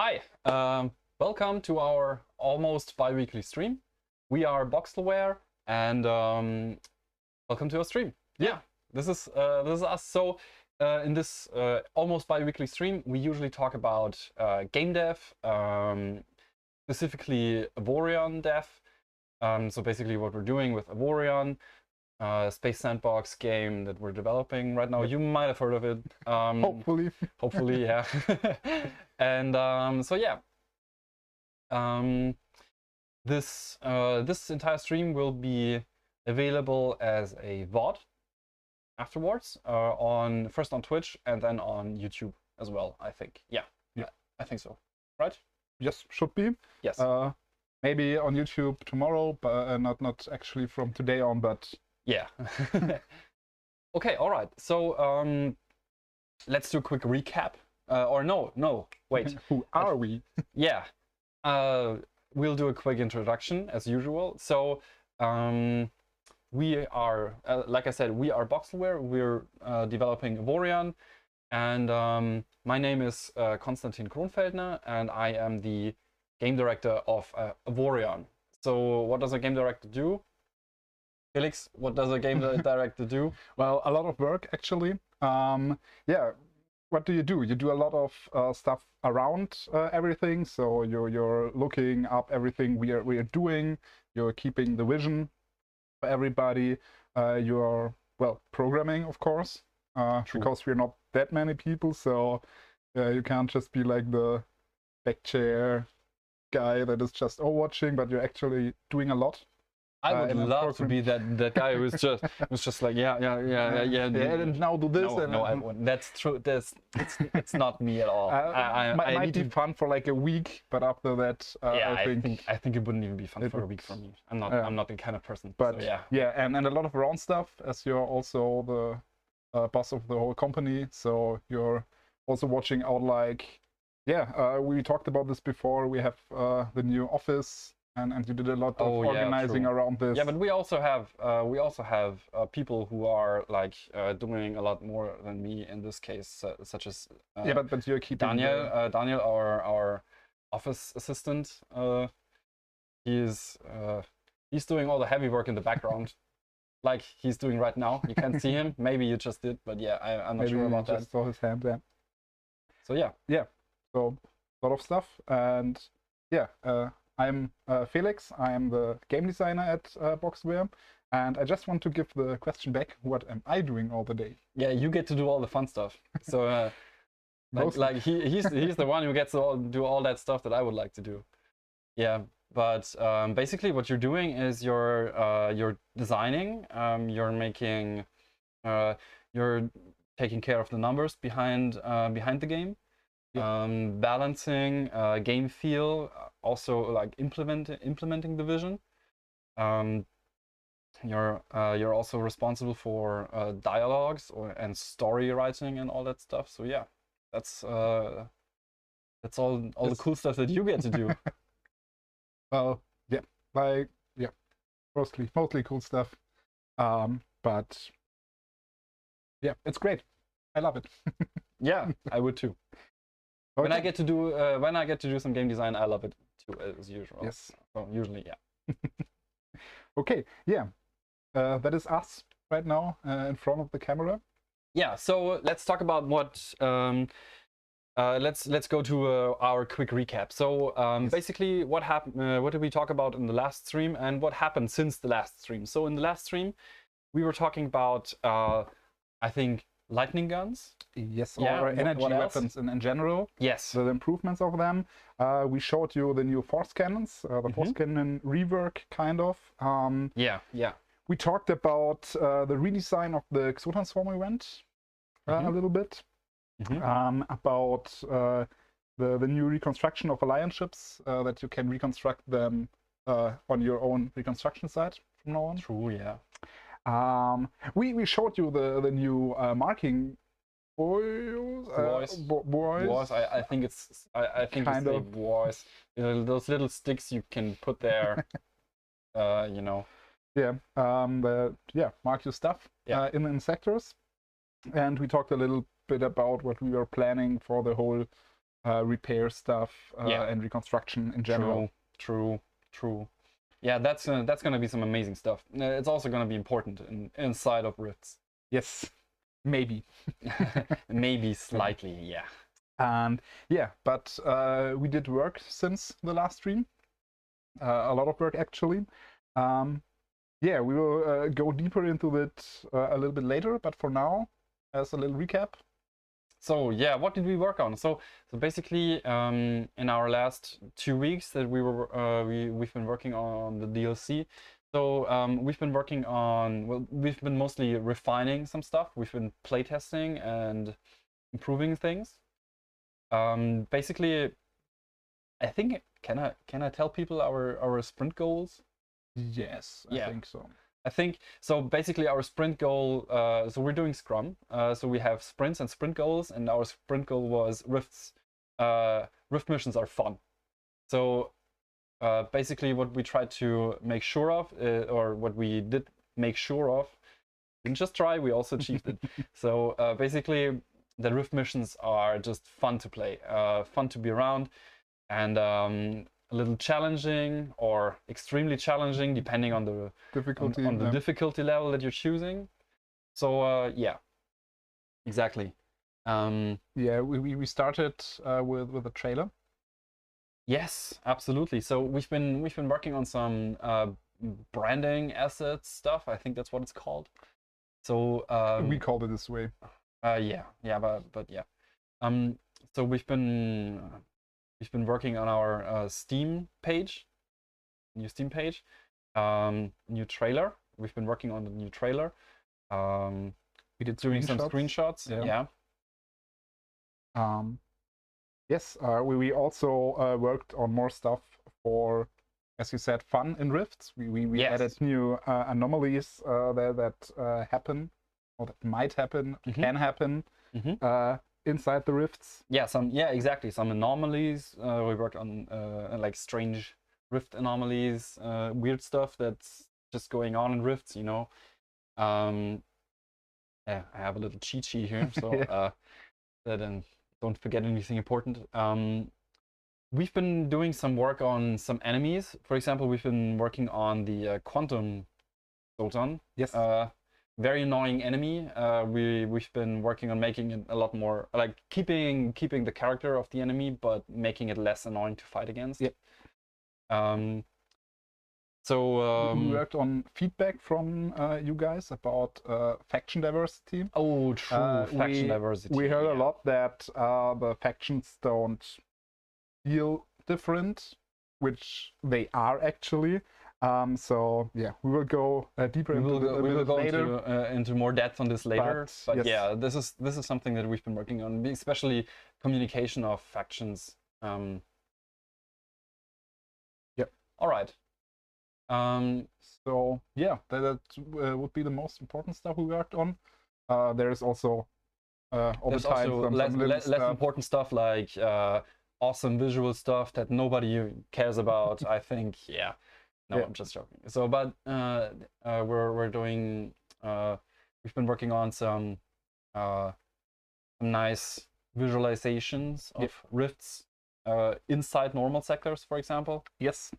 Hi, welcome to our almost bi-weekly stream. We are Boxelware, and welcome to our stream. Yeah, this is us. So in this almost bi-weekly stream, we usually talk about game dev, specifically Avorion dev. So basically what we're doing with Avorion, space sandbox game that we're developing right now. You might have heard of it. Hopefully, yeah. And so yeah, this entire stream will be available as a VOD afterwards, first on Twitch and then on YouTube as well. I think, yeah, I think so. Right? Yes, should be. Yes. Maybe on YouTube tomorrow, but not actually from today on, but yeah. Okay, all right. So let's do a quick recap. Or no, wait. Who are we? Yeah. We'll do a quick introduction as usual. So we are, like I said, we are Boxelware. We're developing Avorion, and my name is Konstantin Kronfeldner, and I am the game director of Avorion. So what does a game director do? Felix, what does a game director do? Well, a lot of work actually. Yeah. What do? You do a lot of stuff around everything. So you're looking up everything we are doing. You're keeping the vision for everybody. You're programming, of course, because we're not that many people. So you can't just be like the back chair guy that is just watching, but you're actually doing a lot. I would love to be that guy who was just like yeah, and now do this. No, I wouldn't. That's true. It's not me at all. I might be fun for like a week, but after that, I think it wouldn't even be fun for a week for me. I'm not the kind of person. But so, and a lot of around stuff, as you're also the boss of the whole company, so you're also watching out. Like we talked about this before. We have the new office. And you did a lot of organizing around this. Yeah, but we also have people who are like doing a lot more than me in this case, such as but you're keeping Daniel, our office assistant. He's doing all the heavy work in the background, like he's doing right now. You can't see him. Maybe you just did, but yeah, I'm not sure about that. Just saw his hand there. So yeah. So a lot of stuff, and I'm Felix. I am the game designer at Boxelware, and I just want to give the question back: what am I doing all the day? Yeah, you get to do all the fun stuff. So, he's the one who gets to do all that stuff that I would like to do. Yeah, but basically, what you're doing is you're designing. You're making. You're taking care of the numbers behind the game. Balancing game feel, also like implementing the vision. You're also responsible for dialogues and story writing and all that stuff. So yeah, that's all the cool stuff that you get to do. Well, mostly cool stuff. But yeah, it's great. I love it. Yeah, I would too. Okay. When I get to do some game design, I love it too, as usual. Yes. Well, usually, yeah. Okay. Yeah. That is us right now in front of the camera. Yeah. So let's talk about what. Let's go to our quick recap. So basically, what happened? What did we talk about in the last stream, and what happened since the last stream? So in the last stream, we were talking about I think lightning guns. Yes, or energy weapons in general. Yes. The improvements of them. We showed you the new force cannons, the force cannon rework, kind of. Yeah. We talked about the redesign of the Exotransform event a little bit. About the new reconstruction of alliance ships, that you can reconstruct them on your own reconstruction site from now on. True, yeah. We showed you the new marking boys. I think it's kind of boys. Those little sticks you can put there. Yeah. Mark your stuff in sectors, and we talked a little bit about what we were planning for the whole repair stuff and reconstruction in general. True. Yeah, that's gonna be some amazing stuff. It's also gonna be important inside of Rifts. Yes, maybe. Maybe slightly, yeah. And yeah, but we did work since the last stream. A lot of work, actually. Yeah, we will go deeper into it a little bit later, but for now, as a little recap. So yeah, what did we work on? So basically, in our last 2 weeks that we've been working on the DLC. So we've been working on, well, we've been mostly refining some stuff. We've been playtesting and improving things. Basically, I think, can I tell people our sprint goals? Yes, I think so. I think so. Basically, our sprint goal. So we're doing Scrum. So we have sprints and sprint goals, and our sprint goal was Rifts. Rift missions are fun. So basically, what we tried to make sure of, or what we did make sure of, didn't just try. We also achieved it. So basically, the Rift missions are just fun to play, fun to be around, and a little challenging or extremely challenging, depending on the difficulty on the difficulty level that you're choosing. So yeah, exactly. Yeah, we started with a trailer. Yes, absolutely. So we've been working on some branding assets stuff. I think that's what it's called. So we called it this way. Yeah, but yeah. So we've been working on our Steam page, new Steam page, new trailer. We've been working on the new trailer. We did doing some screenshots. Yeah. Yes, we also worked on more stuff for, as you said, fun in Rifts. We added new anomalies there that happen, or that might happen, can happen inside the Rifts. Yeah, exactly. Some anomalies. We worked on like strange Rift anomalies, weird stuff that's just going on in Rifts, you know. Yeah, I have a little cheat sheet here, so that don't forget anything important. We've been doing some work on some enemies. For example, we've been working on the Quantum Sultan. Yes. Very annoying enemy. We've been working on making it a lot more, like keeping the character of the enemy, but making it less annoying to fight against. Yep. So we worked on feedback from you guys about faction diversity. Oh, true. Faction diversity. We heard a lot that the factions don't feel different, which they are actually. So yeah, we will go deeper into more depth on this later. But yes. Yeah, this is something that we've been working on, especially communication of factions. Yep. All right. So yeah, that would be the most important stuff we worked on. There is also there's also less important stuff like awesome visual stuff that nobody cares about. I think, yeah. No, yeah. I'm just joking. So, but we're doing. We've been working on some nice visualizations of rifts inside normal sectors, for example. Yes.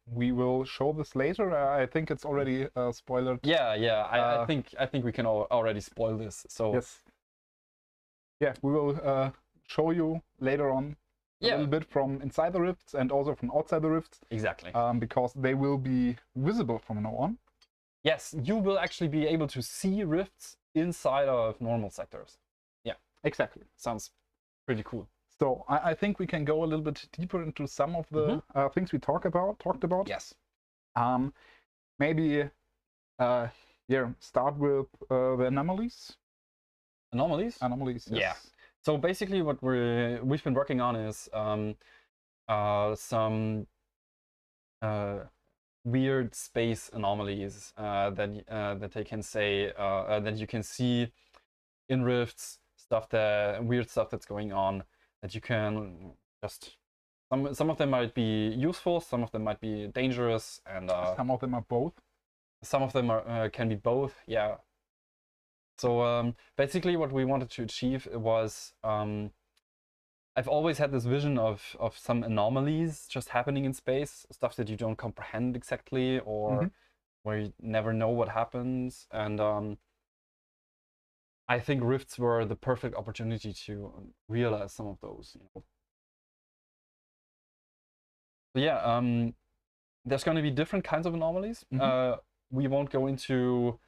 We will show this later. I think it's already spoiled. Yeah. I think we can already spoil this. So yes. Yeah, we will show you later on a little bit from inside the rifts and also from outside the rifts. Exactly. Because they will be visible from now on. Yes, you will actually be able to see rifts inside of normal sectors. Yeah, exactly. Sounds pretty cool. So I think we can go a little bit deeper into some of the things we talked about. Yes. Maybe start with the anomalies. Anomalies? Anomalies, yes. Yeah. So basically what we've been working on is some weird space anomalies that they can say that you can see in rifts, weird stuff that's going on, that you can just some of them might be useful, some of them might be dangerous, and some of them are both. Some of them can be both, yeah. So basically what we wanted to achieve was I've always had this vision of some anomalies just happening in space, stuff that you don't comprehend exactly, or where you never know what happens. And I think rifts were the perfect opportunity to realize some of those. You know? So yeah, there's going to be different kinds of anomalies. We won't go into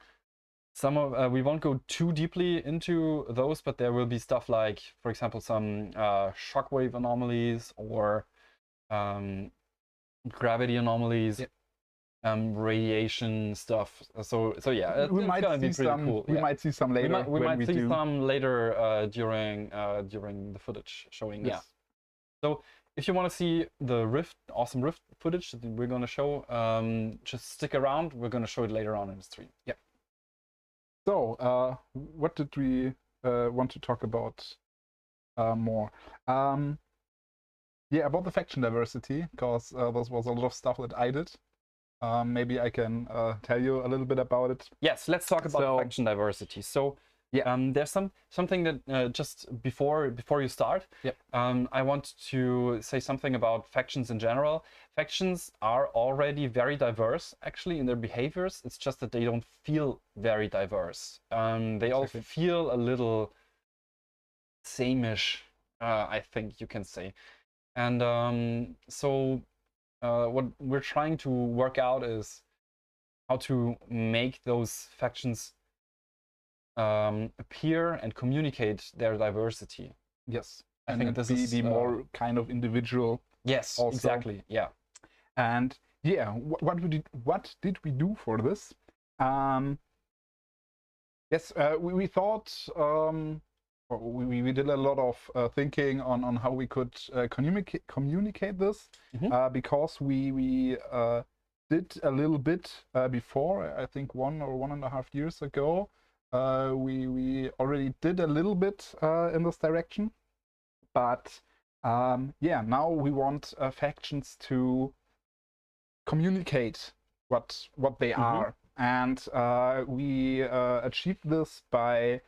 we won't go too deeply into those, but there will be stuff like, for example, some shockwave anomalies or gravity anomalies, radiation stuff. So yeah, we might see some. Cool. We might see some later. We might see some later during the footage showing. Yes. Yeah. So if you want to see the awesome Rift footage that we're going to show, just stick around. We're going to show it later on in the stream. Yeah. So, what did we want to talk about more? Yeah, about the faction diversity, because there was a lot of stuff that I did. Maybe I can tell you a little bit about it. Yes, let's talk about faction diversity. So, yeah, there's something that just before you start, I want to say something about factions in general. Factions are already very diverse, actually, in their behaviors. It's just that they don't feel very diverse. They all feel a little same-ish, I think you can say. And so what we're trying to work out is how to make those factions appear and communicate their diversity. Yes, I think this is more kind of individual. Yes, also. Exactly. Yeah, and yeah, what did we do for this? Yes, we thought we did a lot of thinking on how we could communicate this, because we did a little bit before. I think 1 or 1.5 years ago. We already did a little bit in this direction, but yeah, now we want factions to communicate what they are, and we achieved this by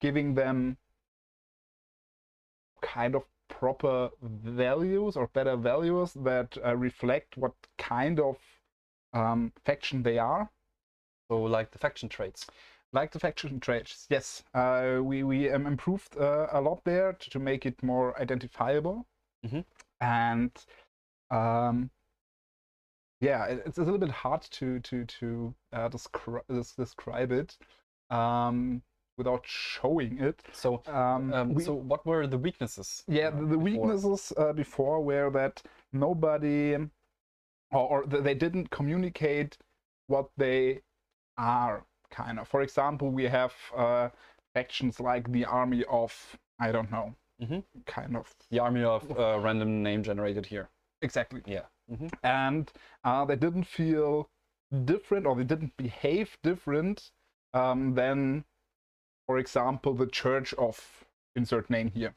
giving them kind of proper values or better values that reflect what kind of faction they are. So like the faction traits. Like the faction traits, yes. We improved a lot there to make it more identifiable. And yeah, it's a little bit hard to describe it without showing it. So so what were the weaknesses? Yeah, the weaknesses before were that nobody or they didn't communicate what they are, kind of. For example, we have factions like the army of, I don't know, kind of. The army of random name generated here. Exactly. Yeah. And they didn't feel different, or they didn't behave different than, for example, the church of insert name here.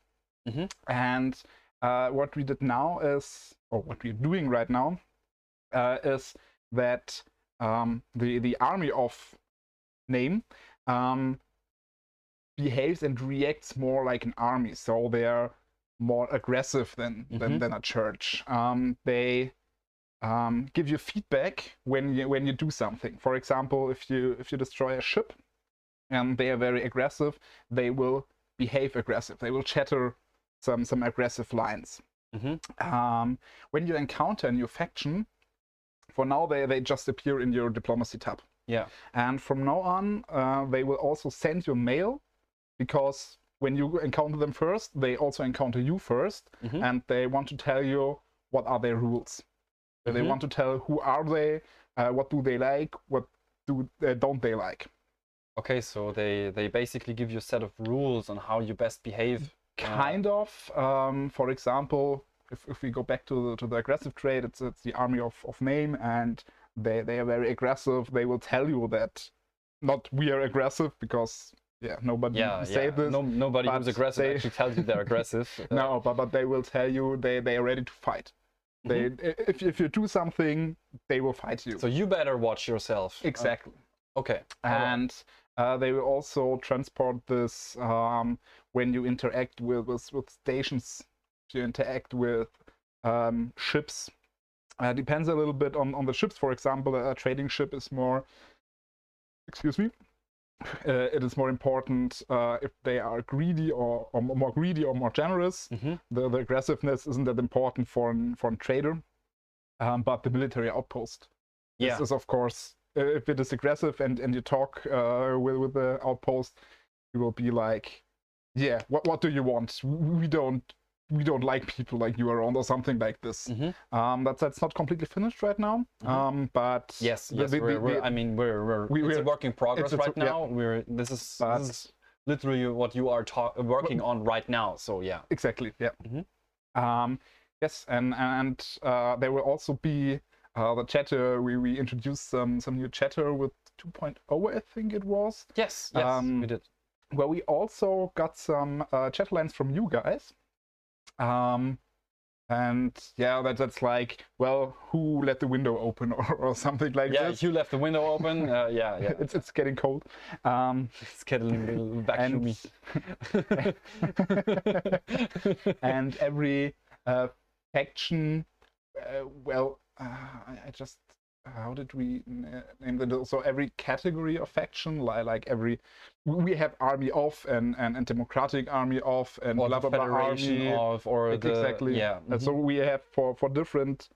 And what we did now is, or what we're doing right now, is that the army of name behaves and reacts more like an army, so they're more aggressive than a church. They give you feedback when you do something. For example, if you destroy a ship and they are very aggressive, they will behave aggressive. They will chatter some aggressive lines. When you encounter a new faction, for now they just appear in your diplomacy tab. Yeah. And from now on, they will also send you mail, because when you encounter them first, they also encounter you first, and they want to tell you what are their rules. They want to tell who are they, what do they like, what don't they like. Okay, so they basically give you a set of rules on how you best behave. Kind of. For example, if we go back to the aggressive trait, it's the army of name, and they are very aggressive. They will tell you that not we are aggressive, because nobody say this. Nobody who's aggressive actually tells you they're aggressive. No, but they will tell you they are ready to fight. If you do something, they will fight you. So you better watch yourself. Exactly. Okay. And They will also transport this when you interact with stations, to interact with ships. Depends a little bit on the ships. For example, a trading ship is more, excuse me, it is more important if they are greedy or more greedy or more generous. The aggressiveness isn't that important for a trader, but the military outpost is of course, if it is aggressive and you talk with the outpost, you will be like, yeah, what do you want? We don't like people like you around, or something like this. That's not completely finished right now. But yes, it's a work in progress right now. This is literally what you are working on right now. So yeah, exactly. Yeah. Yes, and there will also be the chatter. We introduced some new chatter with 2.0, I think it was. Yes, we did. Where we also got some chat lines from you guys. And yeah, that's like, well, who let the window open, or something like this. Yeah, you left the window open. Yeah. It's getting cold. It's getting a little vacuumy. And every faction, I just, how did we name that? So every category of faction, like we have army of and democratic army of and or blah blah blah federation army of, or exactly. And so we have for different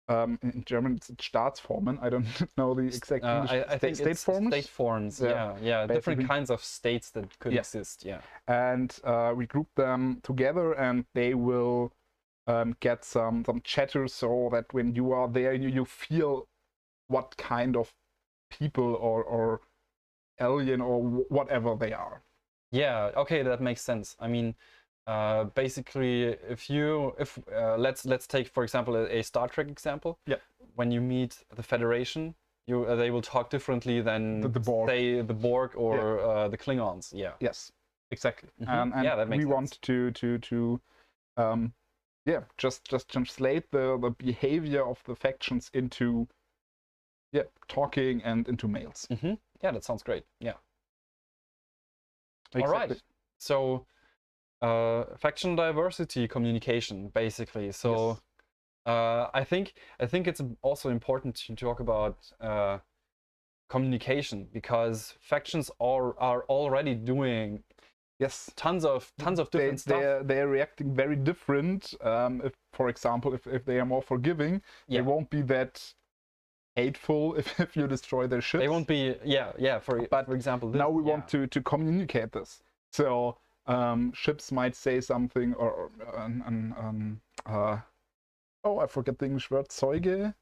in German it's Staatsformen. I don't know the exact English. I think state forms. State forms. Yeah. Different kinds of states that could exist. Yeah. And we group them together, and they will get some chatter, so that when you are there, you feel what kind of people or alien or whatever they are. Yeah, okay, that makes sense. I mean, basically, if let's take, for example, a Star Trek example. Yeah. When you meet the Federation, they will talk differently than the Borg. Say the Borg or the Klingons. Yeah. Yes, exactly. And that makes we want to just translate the behavior of the factions into talking and into mails. Yeah, that sounds great. Yeah. Exactly. All right. So faction diversity communication, basically. So I think it's also important to talk about communication, because factions are already doing tons of different stuff. They're reacting very different. If, for example, if they are more forgiving, they won't be that hateful if you destroy their ships. They won't be, for example, this, now we want to communicate this. So ships might say something, or I forget the English word, Zeuge.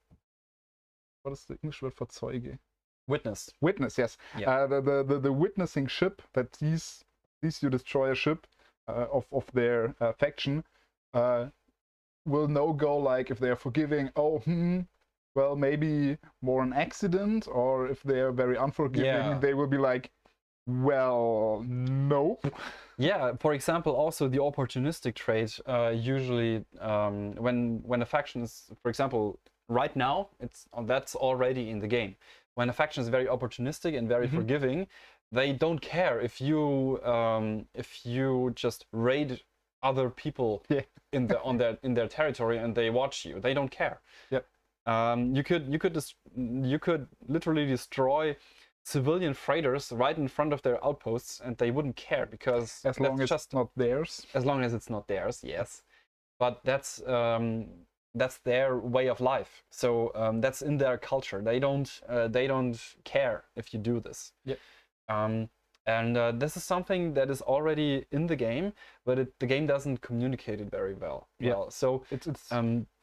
What is the English word for Zeuge? Witness. Witness, yes. Yeah. The witnessing ship that sees you destroy a ship of their faction will go like, if they are forgiving, well, maybe more an accident, or if they are very unforgiving, they will be like, well, nope. Yeah, for example, also the opportunistic trait, usually when a faction is, for example, right now, that's already in the game. When a faction is very opportunistic and very forgiving, they don't care if you just raid other people in their territory and they watch you. They don't care. Yep. You could literally destroy civilian freighters right in front of their outposts, and they wouldn't care, because as long as it's not theirs. As long as it's not theirs, yes. But that's their way of life. So that's in their culture. They don't care if you do this. Yeah. And this is something that is already in the game, but the game doesn't communicate it very well. Yeah. So it's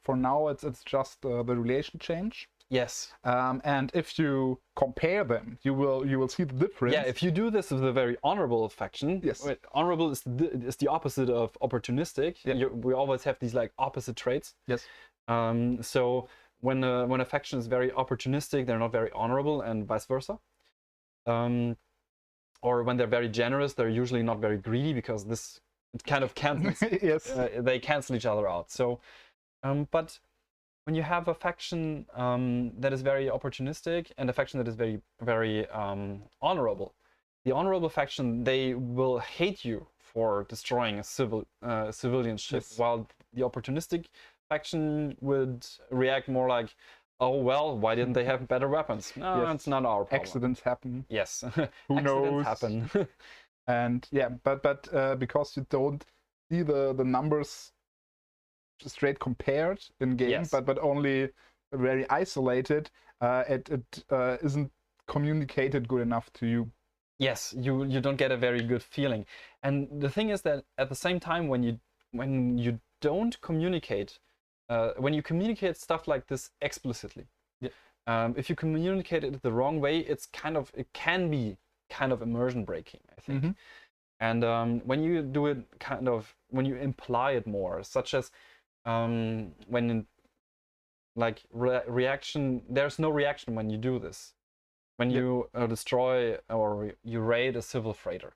for now it's just the relation change. Yes. And if you compare them, you will see the difference. Yeah. If you do this with a very honorable faction, yes. Honorable is the opposite of opportunistic. Yeah. We always have these like opposite traits. Yes. So when a faction is very opportunistic, they're not very honorable, and vice versa. Or when they're very generous, they're usually not very greedy, because it kind of cancels. Yes. They cancel each other out. So, but when you have a faction that is very opportunistic and a faction that is very, very honorable, the honorable faction, they will hate you for destroying a civilian ship, Yes. while the opportunistic faction would react more like, oh well, why didn't they have better weapons? No, Yes. it's not our problem. Accidents happen. Yes. Who Accidents knows? happen. And yeah, but because you don't see the numbers straight compared in game, Yes. but only very isolated, it isn't communicated good enough to you. Yes, you don't get a very good feeling. And the thing is that at the same time, when you don't communicate, when you communicate stuff like this explicitly, if you communicate it the wrong way, it can be kind of immersion breaking, I think. Mhm. And when you do it when you imply it more, such as when like reaction, there's no reaction when you do this. When you destroy or you raid a civil freighter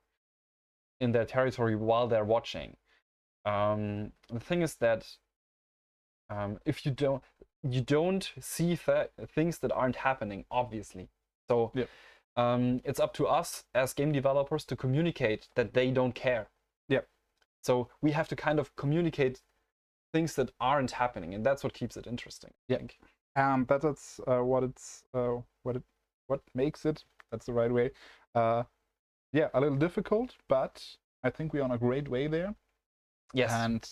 in their territory while they're watching. The thing is that if you don't see things that aren't happening, obviously. So it's up to us as game developers to communicate that they don't care. Yeah. So we have to kind of communicate things that aren't happening, and that's what keeps it interesting, I think. That's what makes it. That's the right way. Yeah, a little difficult, but I think we're on a great way there. Yes. And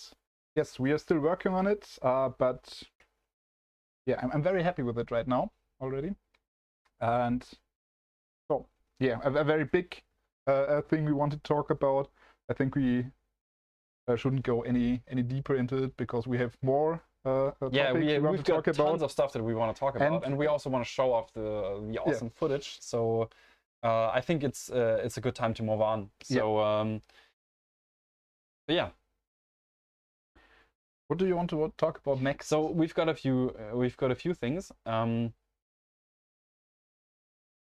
yes, we are still working on it, but yeah, I'm very happy with it right now already. And so yeah, a very big thing we want to talk about. I think we shouldn't go any deeper into it because we have more we've got tons of stuff that we want to talk about, and we also want to show off the awesome footage. So I think it's a good time to move on. So but yeah. What do you want to talk about next? So we've got a few things.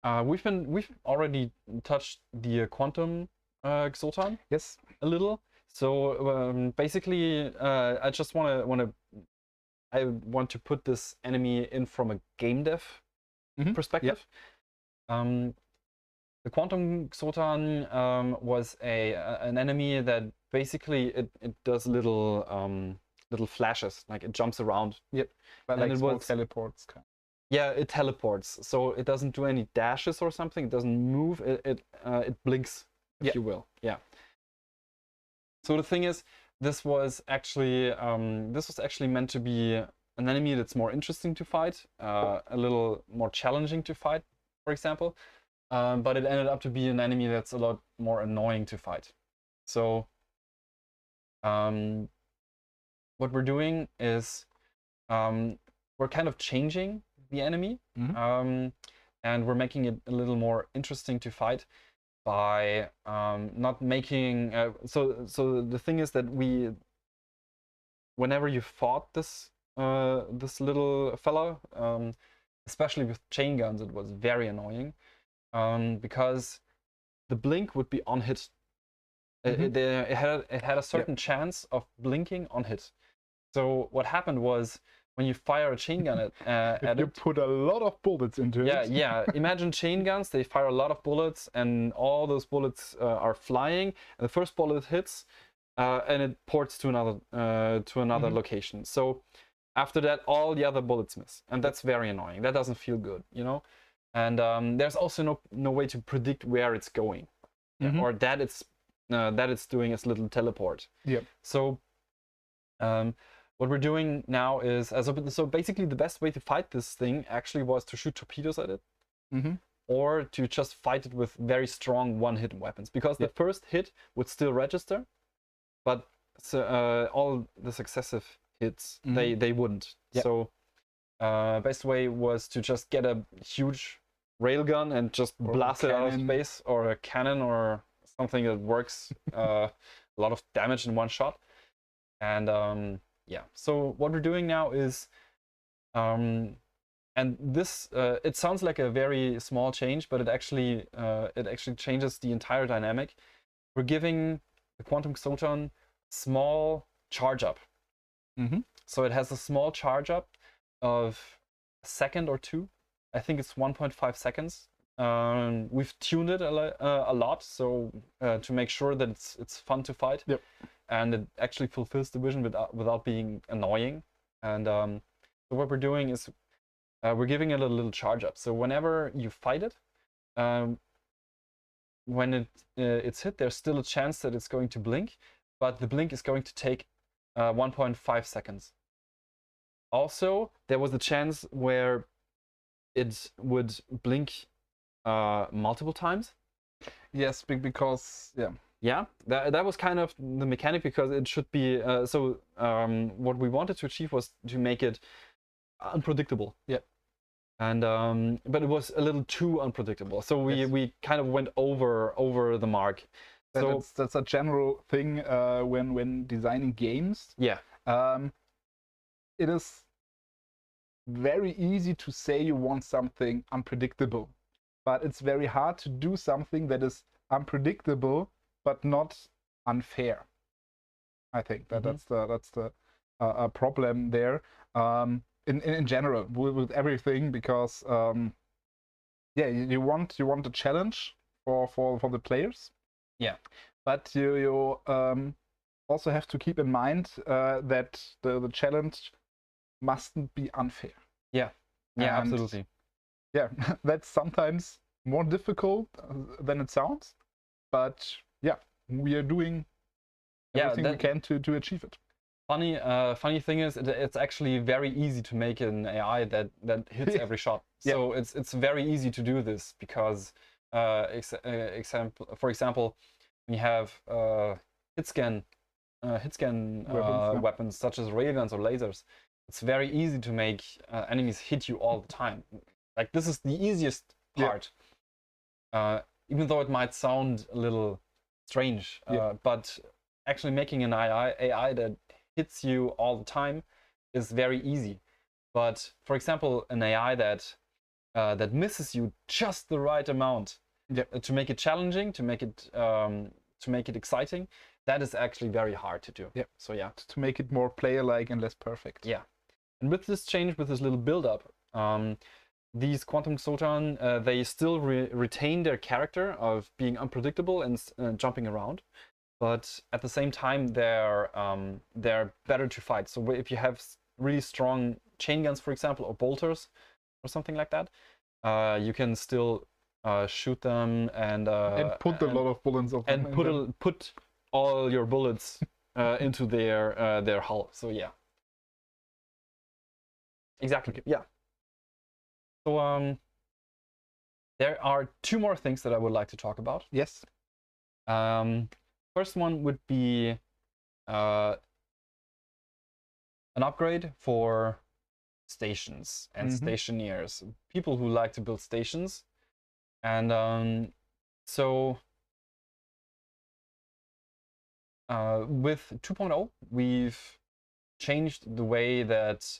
We've already touched the quantum Xultan. Yes. A little. So basically, I just want to put this enemy in from a game dev perspective. The quantum Xultan was an enemy that basically it does little flashes, like it jumps around. Yep. But and like it was teleports. Yeah, it teleports. So it doesn't do any dashes or something. It doesn't move. It blinks, if you will. Yeah. So the thing is, this was actually meant to be an enemy that's more interesting to fight, a little more challenging to fight, for example. But it ended up to be an enemy that's a lot more annoying to fight. So what we're doing is we're kind of changing the enemy, and we're making it a little more interesting to fight by not making so the thing is that whenever you fought this little fella, especially with chain guns, it was very annoying, because the blink would be on hit. It had a certain chance of blinking on hit. So what happened was, when you fire a chain gun at you put a lot of bullets into it. Yeah. Imagine chain guns. They fire a lot of bullets, and all those bullets are flying. And the first bullet hits, and it ports to another location. So after that, all the other bullets miss, and that's very annoying. That doesn't feel good, you know. And there's also no way to predict where it's going, or that it's doing its little teleport. Yeah. So what we're doing now is, so basically the best way to fight this thing actually was to shoot torpedoes at it, or to just fight it with very strong one-hit weapons, because the first hit would still register, but all the successive hits, they wouldn't. So best way was to just get a huge railgun and just blast it out of space, or a cannon, or something that works a lot of damage in one shot. And so what we're doing now is, and this it sounds like a very small change, but it actually changes the entire dynamic. We're giving the quantum Xultan small charge up. So it has a small charge up of a second or two. I think it's 1.5 seconds We've tuned it a lot, so to make sure that it's fun to fight, Yep. and it actually fulfills the vision without being annoying. And so what we're doing is we're giving it a little charge up. So whenever you fight it, when it's hit, there's still a chance that it's going to blink, but the blink is going to take 1.5 seconds. Also, there was a chance where it would blink multiple times. Yes, because Yeah, that was kind of the mechanic, because it should be what we wanted to achieve was to make it unpredictable. Yeah. And but it was a little too unpredictable, so we kind of went over the mark. So that's a general thing when designing games. Yeah. It is very easy to say you want something unpredictable, but it's very hard to do something that is unpredictable but not unfair. I think that's the problem there. In general with everything, because you want a challenge for the players. Yeah. But you also have to keep in mind that the challenge mustn't be unfair. Yeah. Yeah, and absolutely. Yeah, that's sometimes more difficult than it sounds, but yeah, we are doing everything we can to achieve it. Funny thing is, it's actually very easy to make an AI that hits every shot. So it's very easy to do this, because for example, we have hit scan weapons such as railguns or lasers. It's very easy to make enemies hit you all the time. Like, this is the easiest part, even though it might sound a little strange. But actually making an AI that hits you all the time is very easy. But for example, an AI that misses you just the right amount to make it challenging, to make it exciting, that is actually very hard to do. So to make it more player-like and less perfect. Yeah. And with this change, with this little build-up, these Quantum Sotan, they still retain their character of being unpredictable and jumping around, but at the same time they're better to fight. So if you have really strong chain guns, for example, or bolters or something like that, you can still shoot them and put a lot of bullets of them, and put all your bullets into their hull. So yeah. Exactly. Yeah. So there are two more things that I would like to talk about. Yes. First one would be an upgrade for stations and stationeers, people who like to build stations. And so with 2.0, we've changed the way that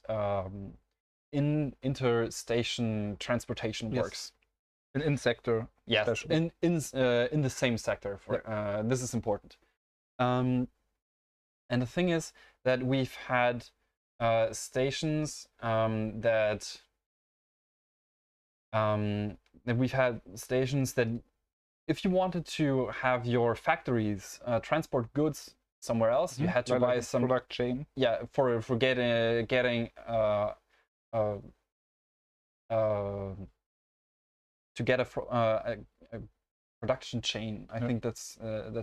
interstation transportation works. In sector. Yes, especially. in the same sector. This is important. And the thing is that we've had stations that if you wanted to have your factories transport goods somewhere else, you had to buy some product chain. Yeah, for getting to get a production chain. I think that's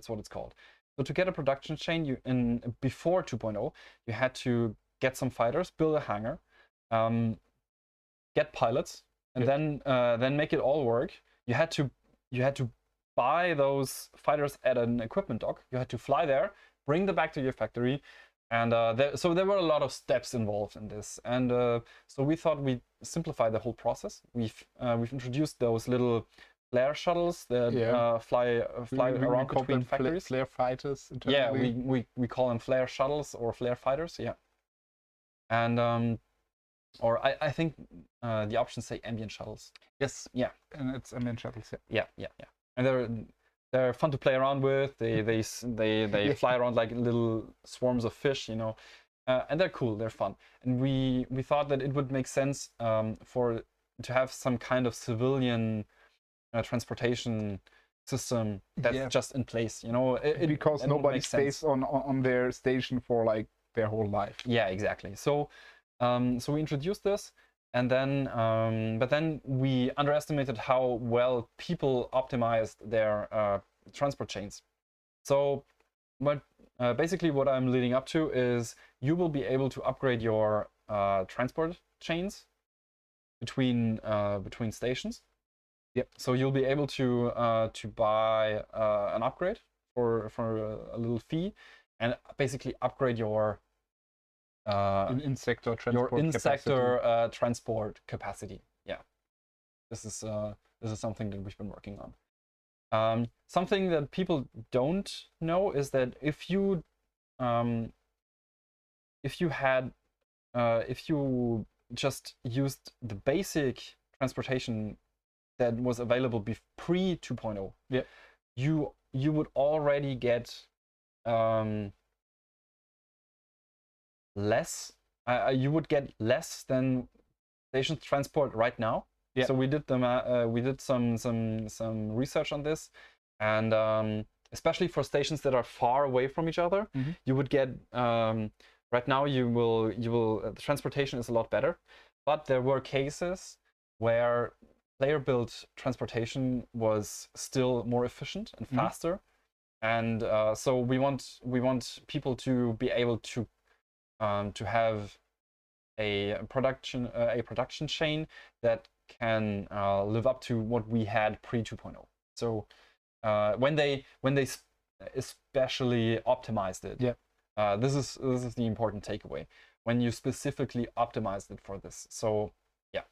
what it's called. So to get a production chain, before 2.0, you had to get some fighters, build a hangar, get pilots, and then make it all work. You had to buy those fighters at an equipment dock. You had to fly there, bring them back to your factory, and so there were a lot of steps involved in this. And so we thought we'd simplify the whole process. We've introduced those little flare shuttles that fly around between factories. Flare fighters internally. Yeah, we call them flare shuttles or flare fighters. Yeah, and or I think the options say ambient shuttles. Yes. Yeah, and it's ambient shuttles. Yeah. And they're fun to play around with. They fly around like little swarms of fish, and they're cool. They're fun. And we thought that it would make sense to have some kind of civilian transportation system that's just in place. You know, because nobody stays on their station for like their whole life. Yeah, exactly. So so we introduced this, and then but then we underestimated how well people optimized their transport chains. So basically what I'm leading up to is you will be able to upgrade your transport chains between stations. Yep. So you'll be able to buy an upgrade for a little fee, and basically upgrade your in-sector transport capacity. Yeah, this is something that we've been working on. Something that people don't know is that if you just used the basic transportation that was available pre 2.0, yeah, you would already get less. You would get less than station transport right now. Yeah. So we did some research on this, and especially for stations that are far away from each other, you would get right now the transportation is a lot better, but there were cases where player-built transportation was still more efficient and faster, and so we want people to be able to have a production chain that can live up to what we had pre 2.0. So when they especially optimized it, yeah, this is the important takeaway, when you specifically optimized it for this. So yeah.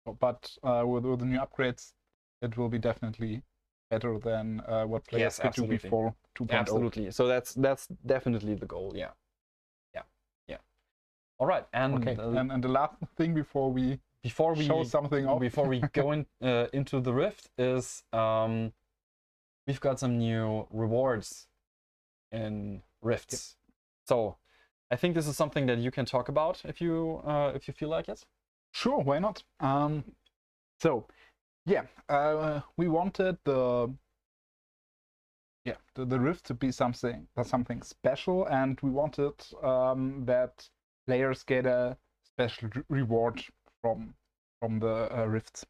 But with the new upgrades, it will be definitely better than what players could do before 2.0. Absolutely. So that's definitely the goal. Yeah. All right, and okay. And the last thing before we show something off, before we go into the Rift, is we've got some new rewards in Rifts. Yep. So I think this is something that you can talk about if you feel like it. Sure, why not? So yeah, we wanted the Rift to be something special, and we wanted that players get a special reward from the Rifts.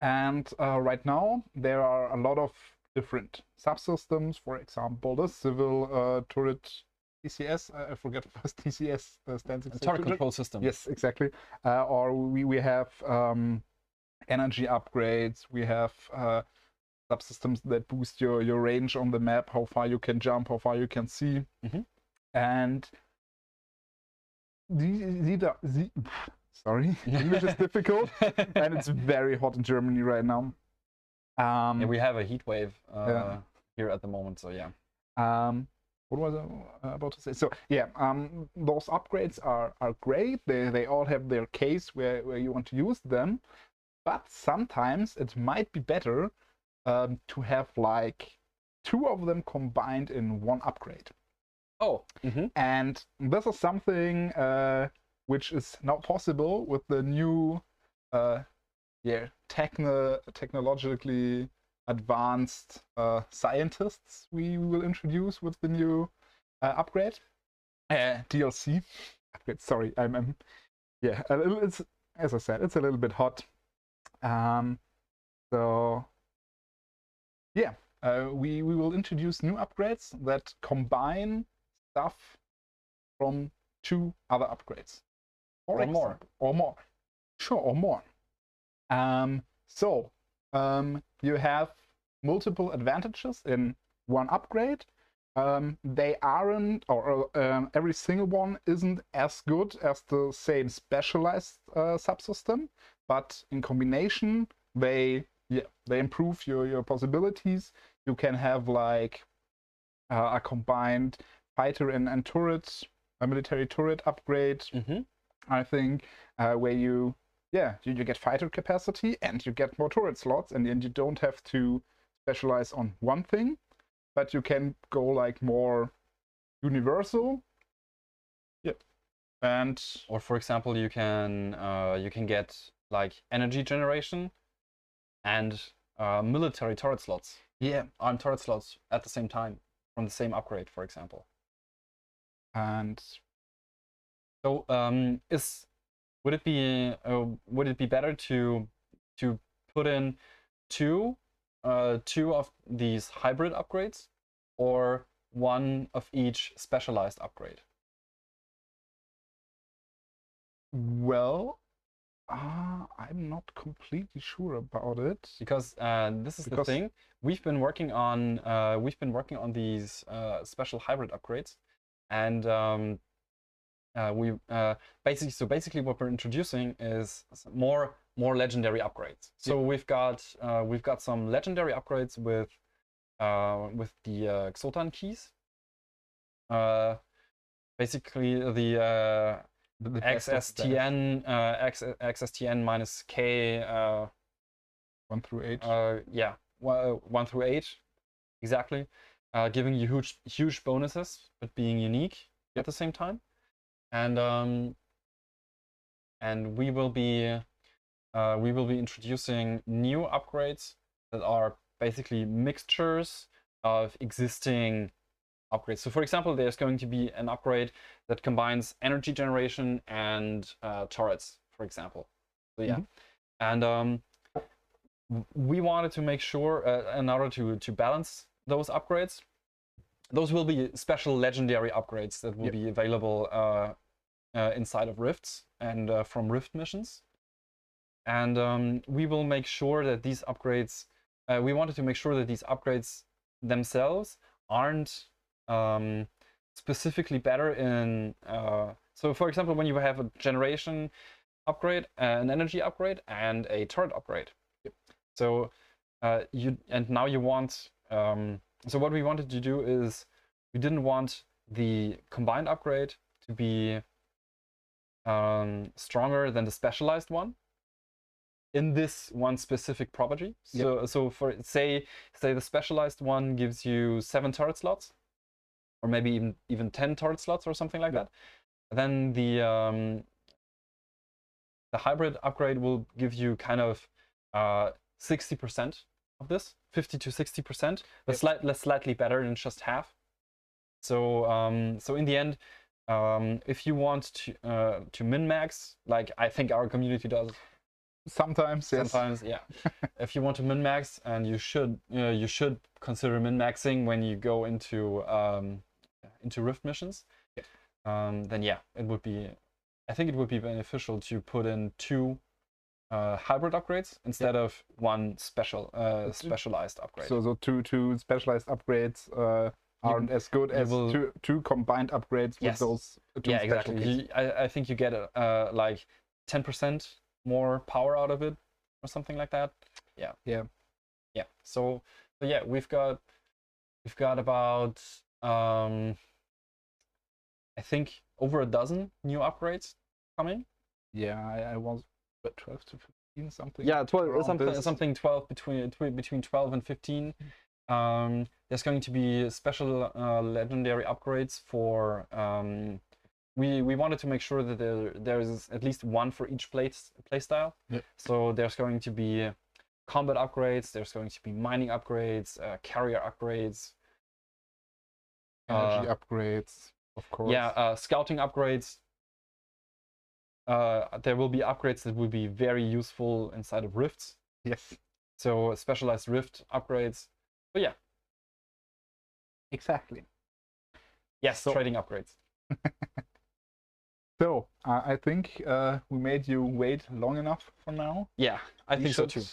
And right now there are a lot of different subsystems. For example, the civil turret TCS. I forget what TCS stands for. Turret control system. Yes, exactly. Or we have energy upgrades. We have subsystems that boost your range on the map, how far you can jump, how far you can see, and sorry, English is difficult, and it's very hot in Germany right now. Yeah, we have a heat wave here at the moment, so yeah. What was I about to say? So yeah, those upgrades are great. They all have their case where you want to use them, but sometimes it might be better to have like 2 of them combined in one upgrade. Oh, and this is something which is now possible with the new technologically advanced scientists we will introduce with the new upgrade. DLC upgrade. Sorry, I'm yeah. It's, as I said, it's a little bit hot. So yeah, we will introduce new upgrades that combine stuff from 2 other upgrades, or more. Sure, or more. So you have multiple advantages in one upgrade. They aren't, or every single one isn't as good as the same specialized subsystem, but in combination they improve your possibilities. You can have like a combined fighter and turret, a military turret upgrade, I think, where you get fighter capacity and you get more turret slots, and you don't have to specialize on one thing, but you can go like more universal. Yeah. And or for example, you can get like energy generation and military turret slots. Yeah. Armed turret slots at the same time from the same upgrade, for example. And so would it be better to put in two of these hybrid upgrades, or one of each specialized upgrade? Well, I'm not completely sure about it, because this is the thing. We've been working on these special hybrid upgrades, and basically what we're introducing is more legendary upgrades. So we've got some legendary upgrades with the Xotan keys. Basically the XSTN XSTN -K 1 through 8. Yeah, 1 through 8, exactly, giving you huge bonuses, but being unique at the same time. And we will be introducing new upgrades that are basically mixtures of existing upgrades. So for example, there's going to be an upgrade that combines energy generation and turrets, for example. So yeah. And we wanted to make sure, in order to balance those upgrades, those will be special legendary upgrades that will be available inside of rifts and from rift missions. And we will make sure that these upgrades, we wanted to make sure that these upgrades themselves aren't specifically better in, so for example, when you have a generation upgrade, an energy upgrade, and a turret upgrade. So now you want, so what we wanted to do is, we didn't want the combined upgrade to be stronger than the specialized one in this one specific property. So for say the specialized one gives you 7 turret slots, or maybe even 10 turret slots or something like that. Then the hybrid upgrade will give you kind of 60% of this, 50 to 60%. That's slightly better than just half. So so in the end, if you want to min-max, like I think our community does sometimes, yeah. If you want to min-max, and you should consider min-maxing when you go into rift missions, then yeah, I think it would be beneficial to put in 2 hybrid upgrades instead of one specialized upgrade. So two specialized upgrades aren't as good as two combined upgrades with those 2 special keys. I think you get like 10% more power out of it, or something like that. Yeah. So yeah, we've got about I think over a dozen new upgrades coming. Yeah, I was 12 to 15 something. Yeah, 12 something 12 between 12 and 15. There's going to be special legendary upgrades for we wanted to make sure that there's at least one for each playstyle. So there's going to be combat upgrades, there's going to be mining upgrades, carrier upgrades, energy upgrades, of course. Yeah, scouting upgrades. There will be upgrades that will be very useful inside of rifts. Yes. So specialized rift upgrades. But yeah. Exactly. Yes, so, trading upgrades. So I think we made you wait long enough for now. Yeah, I think so too.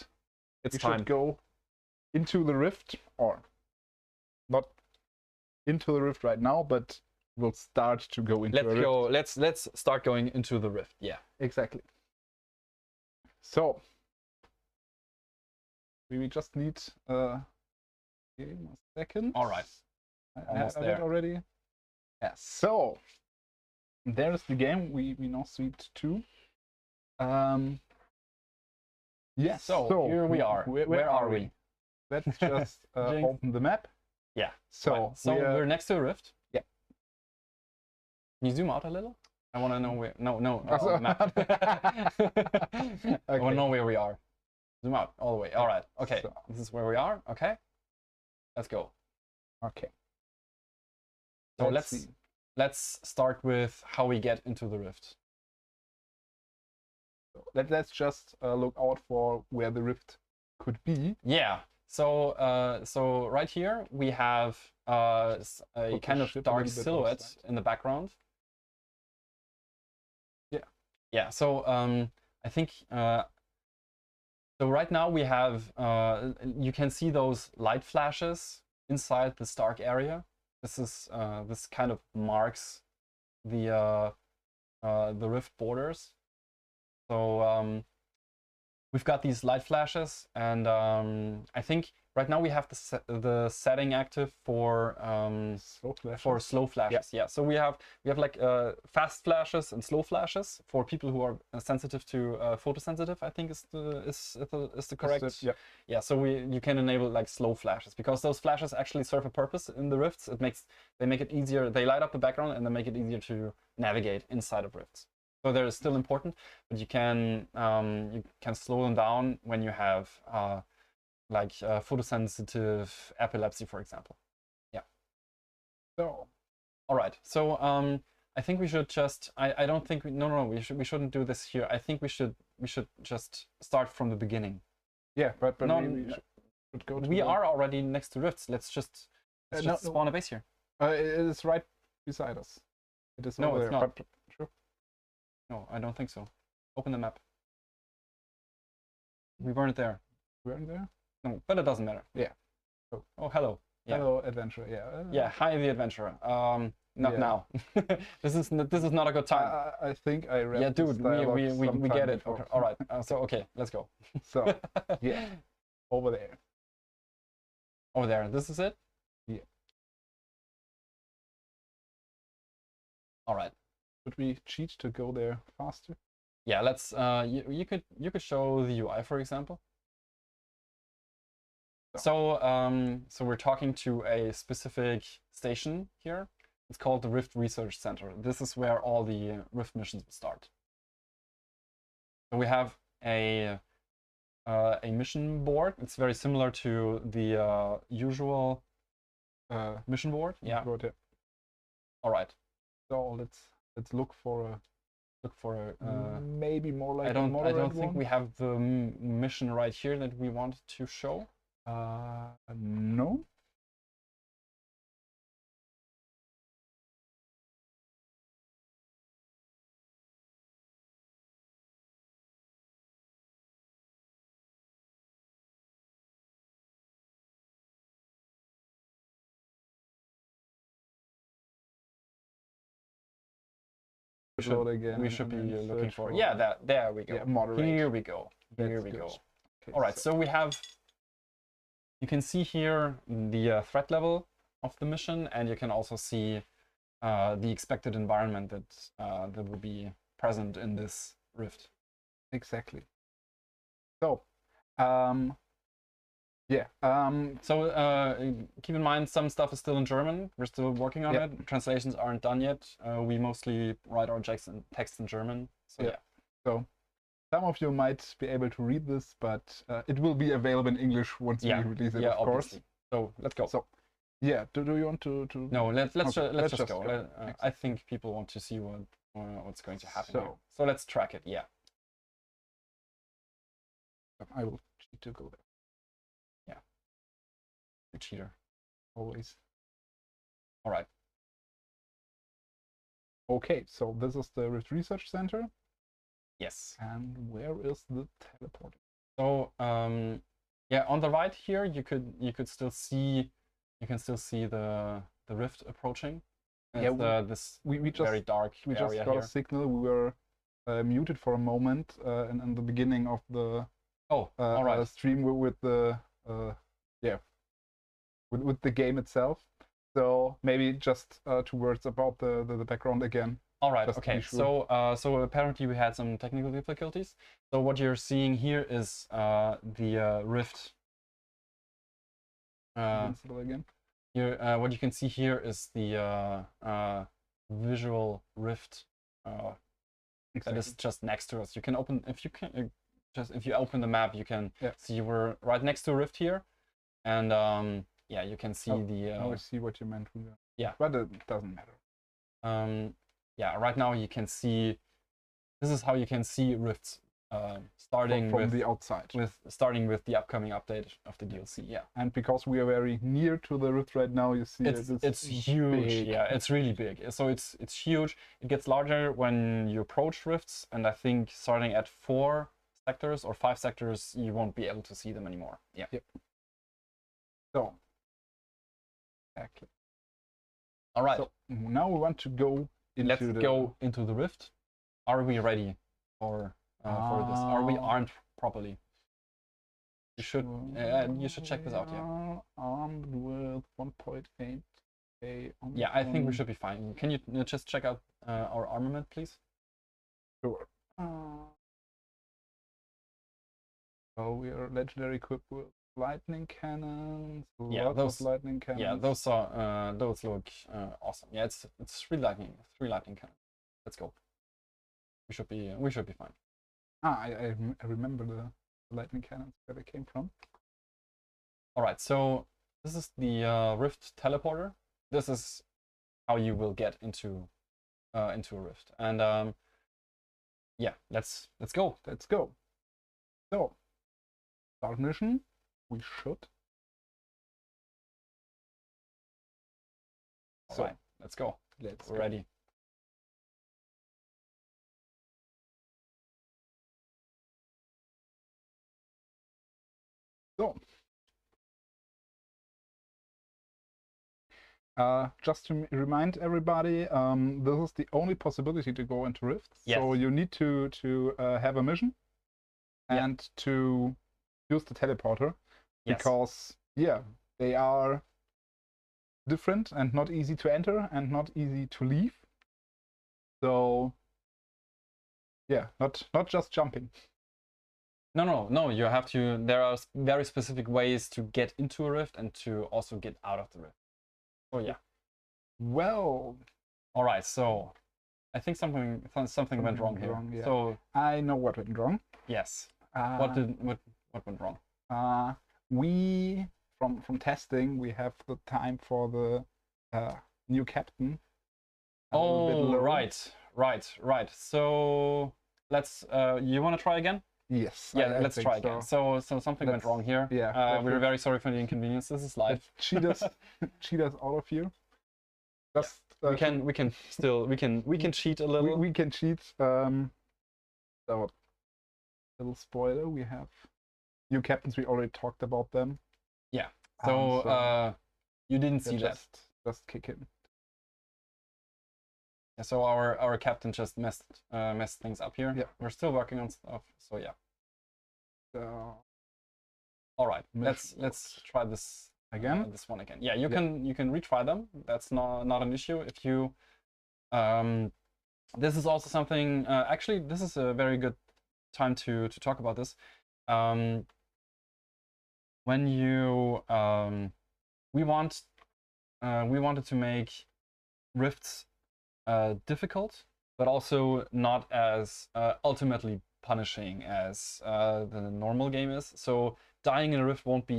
It's time. We should go into the rift, or not into the rift right now, but we'll start to go into the rift. Let's start going into the rift. Yeah, exactly. So we just need a second. All right. I have it already. Yeah. So there's the game. We now switch to. Yes. So here we are. Where are we? Let's just open the map. Yeah. So we're next to a rift. Yeah. Can you zoom out a little? I want to know where. No. Map. I want to know where we are. Zoom out all the way. All right. Okay. So. This is where we are. Okay. Let's go. Okay. So see. let's start with how we get into the rift. So let's just look out for where the rift could be. Yeah. So so right here we have a kind of dark silhouette in the background. Yeah. Yeah. So I think so right now we have you can see those light flashes inside this dark area. This is this kind of marks the rift borders. So we've got these light flashes, and I think right now we have the setting active for slow flashes. Yeah. So we have like fast flashes and slow flashes for people who are sensitive to photosensitive. I think is the correct. Yeah. So you can enable like slow flashes, because those flashes actually serve a purpose in the rifts. They make it easier. They light up the background and they make it easier to navigate inside of rifts. So they're still important, but you can slow them down when you have like photosensitive epilepsy, for example. Yeah. So, all right. So I think we should just. I don't think we shouldn't do this here. I think we should just start from the beginning. Yeah, but no, maybe we should go. We are already next to rifts. Let's just spawn a base here. It is right beside us. It is no, over it's there. not. But, sure. No, I don't think so. Open the map. We weren't there. We weren't there? No, but it doesn't matter. Yeah. Oh, hello. Yeah. Hello, adventurer. Yeah. Yeah. Hi, the adventurer. Not now. This is not a good time. I think I read. Yeah, dude. We get it. Okay. All right. So okay, let's go. So yeah, over there. Over there. This is it. Yeah. All right. Should we cheat to go there faster? Yeah, let's you could show the UI, for example. So so we're talking to a specific station here. It's called the Rift Research Center. This is where all the Rift missions start. So we have a mission board. It's very similar to the usual mission board. Yeah. All right. So let's look for a maybe more like I don't think we have the mission right here that we want to show. No. We should be looking for. Yeah, there we go. Yeah, moderate. Here we go. Here we go. Okay, all right, so we have. You can see here the threat level of the mission, and you can also see the expected environment that will be present in this rift. Exactly. So, yeah. So keep in mind, some stuff is still in German. We're still working on it. Translations aren't done yet. We mostly write our text in German. So yeah. So some of you might be able to read this, but it will be available in English once we release it, of course. So let's go. So yeah, do you want to? No, let's just go. I think people want to see what's going to happen. So let's track it. Yeah. I will cheat to go there. Yeah. A cheater. Always. All right. Okay, so this is the Rift Research Center. Yes. And where is the teleporting? So yeah, on the right here you can still see the rift approaching. Yeah, this we just very dark we area just got here. a signal. We were muted for a moment in the beginning of the all right. Stream with the with the game itself. So maybe just 2 words about the background again. All right. Okay. Sure. So apparently we had some technical difficulties. So what you're seeing here is the rift. Again. Here, what you can see here is the visual rift that is just next to us. You can open if you can just if you open the map, you can see we're right next to a rift here, and yeah, you can see now I see what you meant. Yeah, but it doesn't matter. Yeah, right now you can see. This is how you can see rifts starting from the outside. Starting with the upcoming update of the DLC. Yeah, and because we are very near to the rift right now, you see it's huge. Big. Yeah, it's really big. So it's huge. It gets larger when you approach rifts, and I think starting at 4 sectors or 5 sectors, you won't be able to see them anymore. Yeah. Yep. So. Exactly. All right. So now we want to go into go into the rift. Are we ready for this? Are we armed properly? You should check this out. Yeah. Armed with 1.8. Yeah, I think we should be fine. Can you just check out our armament, please? Sure. So we are legendary equipped with lightning cannons. Yeah, those lightning cannons. Yeah, those look awesome. Yeah, it's 3 lightning cannons. Let's go. We should be fine. I remember the lightning cannons where they came from. All right, so this is the rift teleporter. This is how you will get into a rift, and yeah, let's go. Let's go. So, start mission. We should. All right, let's go. We're ready. So, just to remind everybody, this is the only possibility to go into rifts. Yes. So you need to have a mission and to use the teleporter because they are different and not easy to enter and not easy to leave. So yeah, not just jumping. No, you have to. There are very specific ways to get into a rift and to also get out of the rift. Oh yeah. Well, all right. So I think something went wrong here. Yeah. So I know what went wrong. Yes. What went wrong? We from testing we have the time for the new captain. Oh, right. So let's. You want to try again? Yes. Yeah, let's try again. So something went wrong here. Yeah. We're very sorry for the inconvenience. This is live. Cheat us all of you. Just we can cheat a little. We can cheat. So little spoiler: we have new captains. We already talked about them. Yeah. So you didn't see that. Just kick him. Yeah, so our captain just messed things up here. Yeah. We're still working on stuff. So yeah. All right. Let's try this again. This one again. Yeah, you can retry them. That's not an issue. If you this is also something. Actually, this is a very good time to talk about this. When you we wanted to make rifts difficult, but also not as ultimately punishing as the normal game is. So dying in a rift won't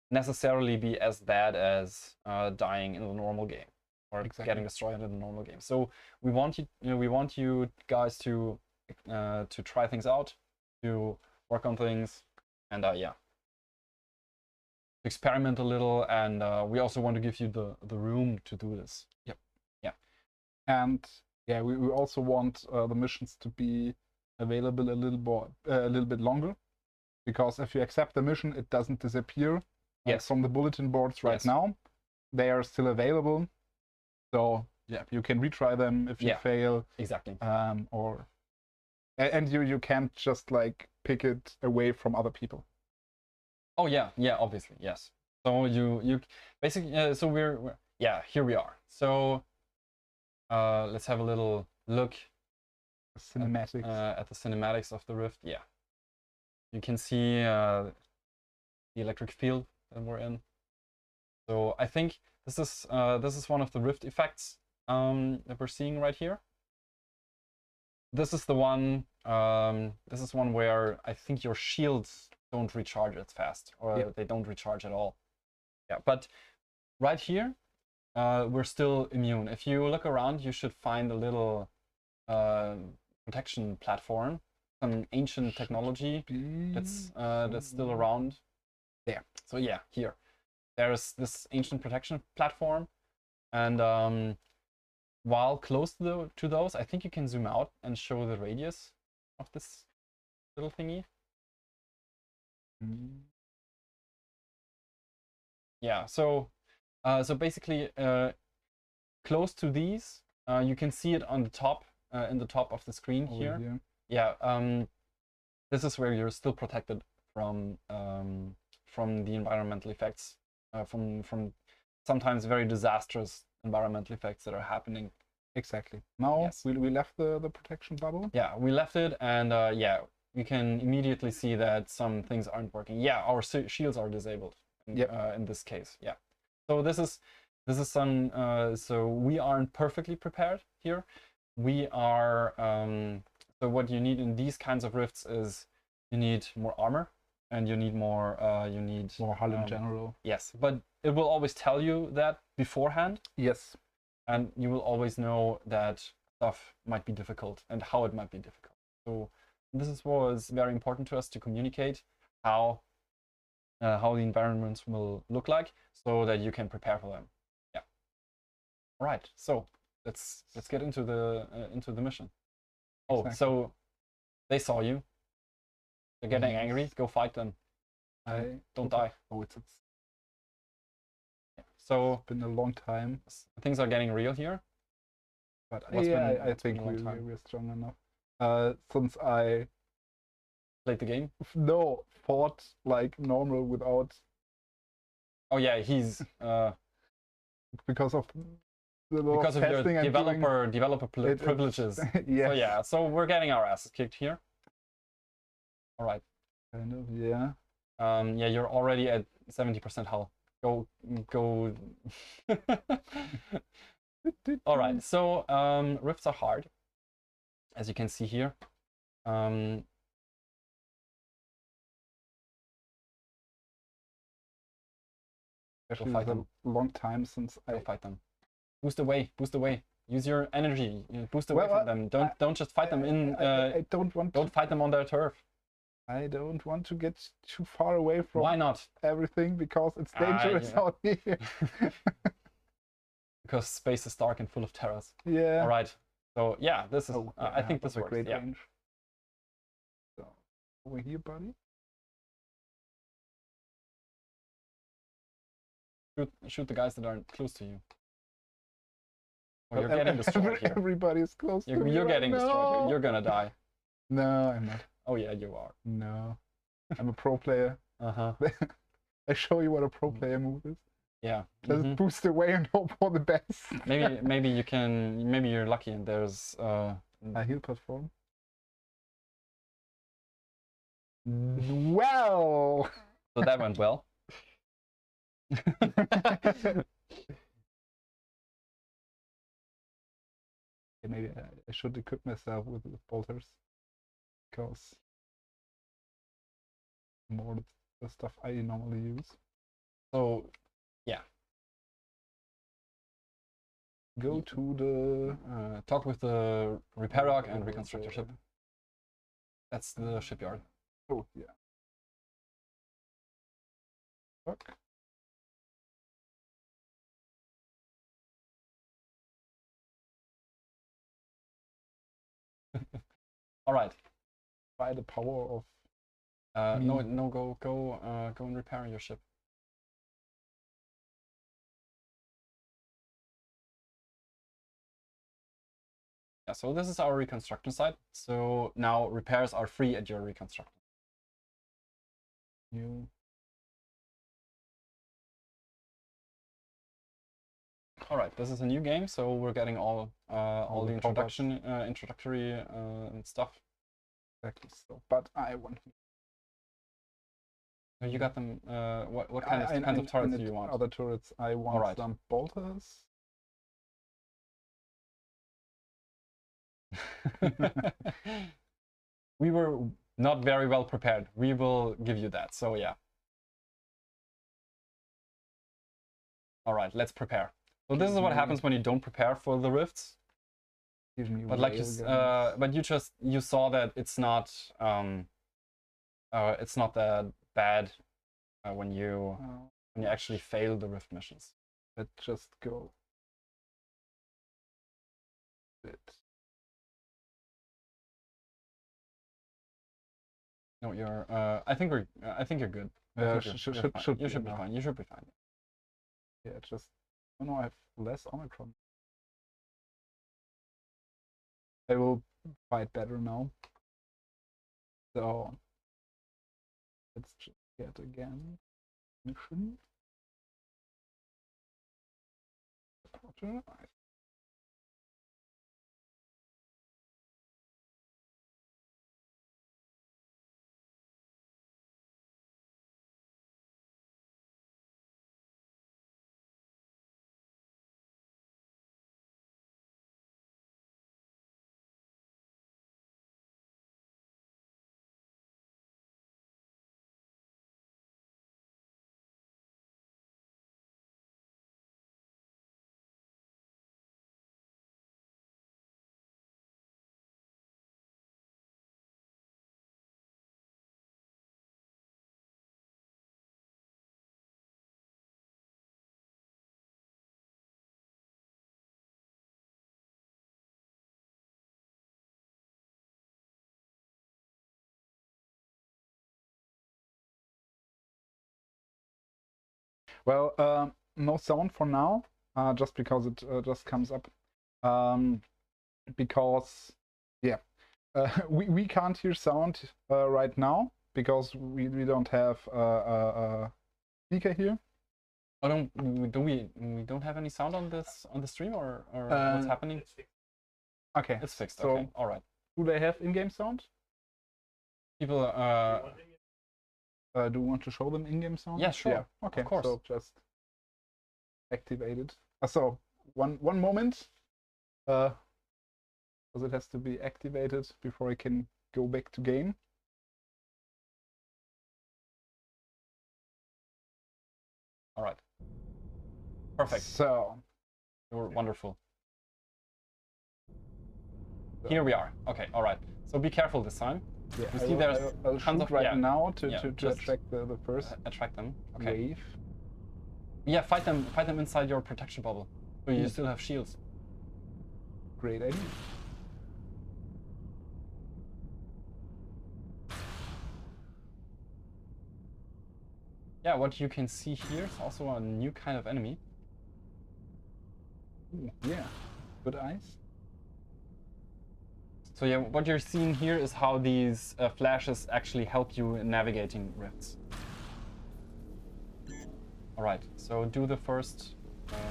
necessarily be as bad as dying in the normal game or getting destroyed in the normal game. So we want you guys to try things out, to work on things, and experiment a little. And we also want to give you the room to do this. Yep. Yeah. And yeah, we also want the missions to be available a little bit longer, because if you accept the mission, it doesn't disappear from the bulletin boards right now. They are still available, so yeah, you can retry them if you fail. Exactly. And you can't just like pick it away from other people. Oh yeah, obviously, yes. So you basically so we're here we are. So let's have a little look cinematics at the cinematics of the rift. Yeah, you can see the electric field that we're in. So I think this is one of the rift effects that we're seeing right here. this is the one. This is one where I think your shields don't recharge as fast, or they don't recharge at all. Yeah, but right here, we're still immune. If you look around, you should find a little protection platform, some ancient technology that's still around. There. So yeah, here. There's this ancient protection platform, and while close to those, I think you can zoom out and show the radius of this little thingy. Yeah, so basically, close to these, you can see it on the top, in the top of the screen here. Yeah, this is where you're still protected from the environmental effects, from sometimes very disastrous environmental effects that are happening. Exactly. Now we left the protection bubble. Yeah, we left it, and yeah, we can immediately see that some things aren't working. Yeah, our shields are disabled in this case. Yeah. So this is some. So we aren't perfectly prepared here. We are. So what you need in these kinds of rifts is you need more armor, and you need more. You need more hull in general. Yes, but it will always tell you that beforehand. Yes. And you will always know that stuff might be difficult and how it might be difficult. So this was very important to us to communicate how the environments will look like, so that you can prepare for them. Yeah. All right. So let's get into the mission. Oh, exactly. So they saw you. They're getting angry. Go fight them. Don't die. Oh, it's so it's been a long time. Things are getting real here. But I think we're strong enough. Since I played the game? No, fought like normal without. Oh yeah, he's because of your developer privileges. Yeah. So yeah, so we're getting our asses kicked here. All right. Kind of, yeah. Yeah, you're already at 70% health. Go. All right. So rifts are hard, as you can see here. Especially with a long time since I fight them. Boost away. Use your energy. Boost away from them. Don't just fight them in. I don't want. Don't fight them on their turf. I don't want to get too far away from. Why not? Everything, because it's dangerous out here. Because space is dark and full of terrors. Yeah. All right. So yeah, this is. I think this works. Great range. So over here, buddy. Shoot the guys that aren't close to you. Oh, you're getting destroyed here. Everybody's close to me. You're getting destroyed here. You're gonna die. No, I'm not. Oh yeah, you are. No, I'm a pro player. I show you what a pro player move is. Yeah. Just boost away and hope for the best. maybe you can. Maybe you're lucky and there's a heal platform. Well. So that went well. Maybe I should equip myself with bolters, because more the stuff I normally use. So yeah, go to the talk with the repair dog and reconstruct your ship. That's the shipyard. Oh yeah. Fuck. All right. By the power of. No, go and repair your ship. Yeah, so this is our reconstruction site. So now repairs are free at your reconstruction. All right, this is a new game, so we're getting all the introductory stuff. Exactly. So, but I want. You got them. What kinds of turrets do you want? Other turrets. I want some bolters. We were not very well prepared. We will give you that. So yeah. All right, let's prepare. So this is what happens when you don't prepare for the rifts. But like you saw that it's not that bad when you actually fail the rift missions. Let's just go. Bit. No, you're. I think you're good. You should be fine. You should be fine. Yeah, just. Oh no, I have less Omicron. I will fight better now. So let's just get again mission. Well, no sound for now, just because it just comes up. Because, yeah, we can't hear sound right now because we don't have a speaker here. Oh, we don't have any sound on the stream or what's happening? Okay, it's fixed. So okay, all right. Do they have in-game sound? People do you want to show them in-game sound? Yeah, sure. Yeah, okay, of course. So just activate it. So one moment, because it has to be activated before I can go back to game. All right. Perfect. So you're wonderful. Here we are. Okay. All right. So be careful this time. Yeah, you see there's I'll tons shoot of right now to attract the first them. Okay. wave. Yeah, fight them inside your protection bubble. So you still have shields. Great idea. Yeah, what you can see here is also a new kind of enemy. Ooh, yeah, good eyes. So yeah, what you're seeing here is how these flashes actually help you in navigating rifts. Alright, so do the first,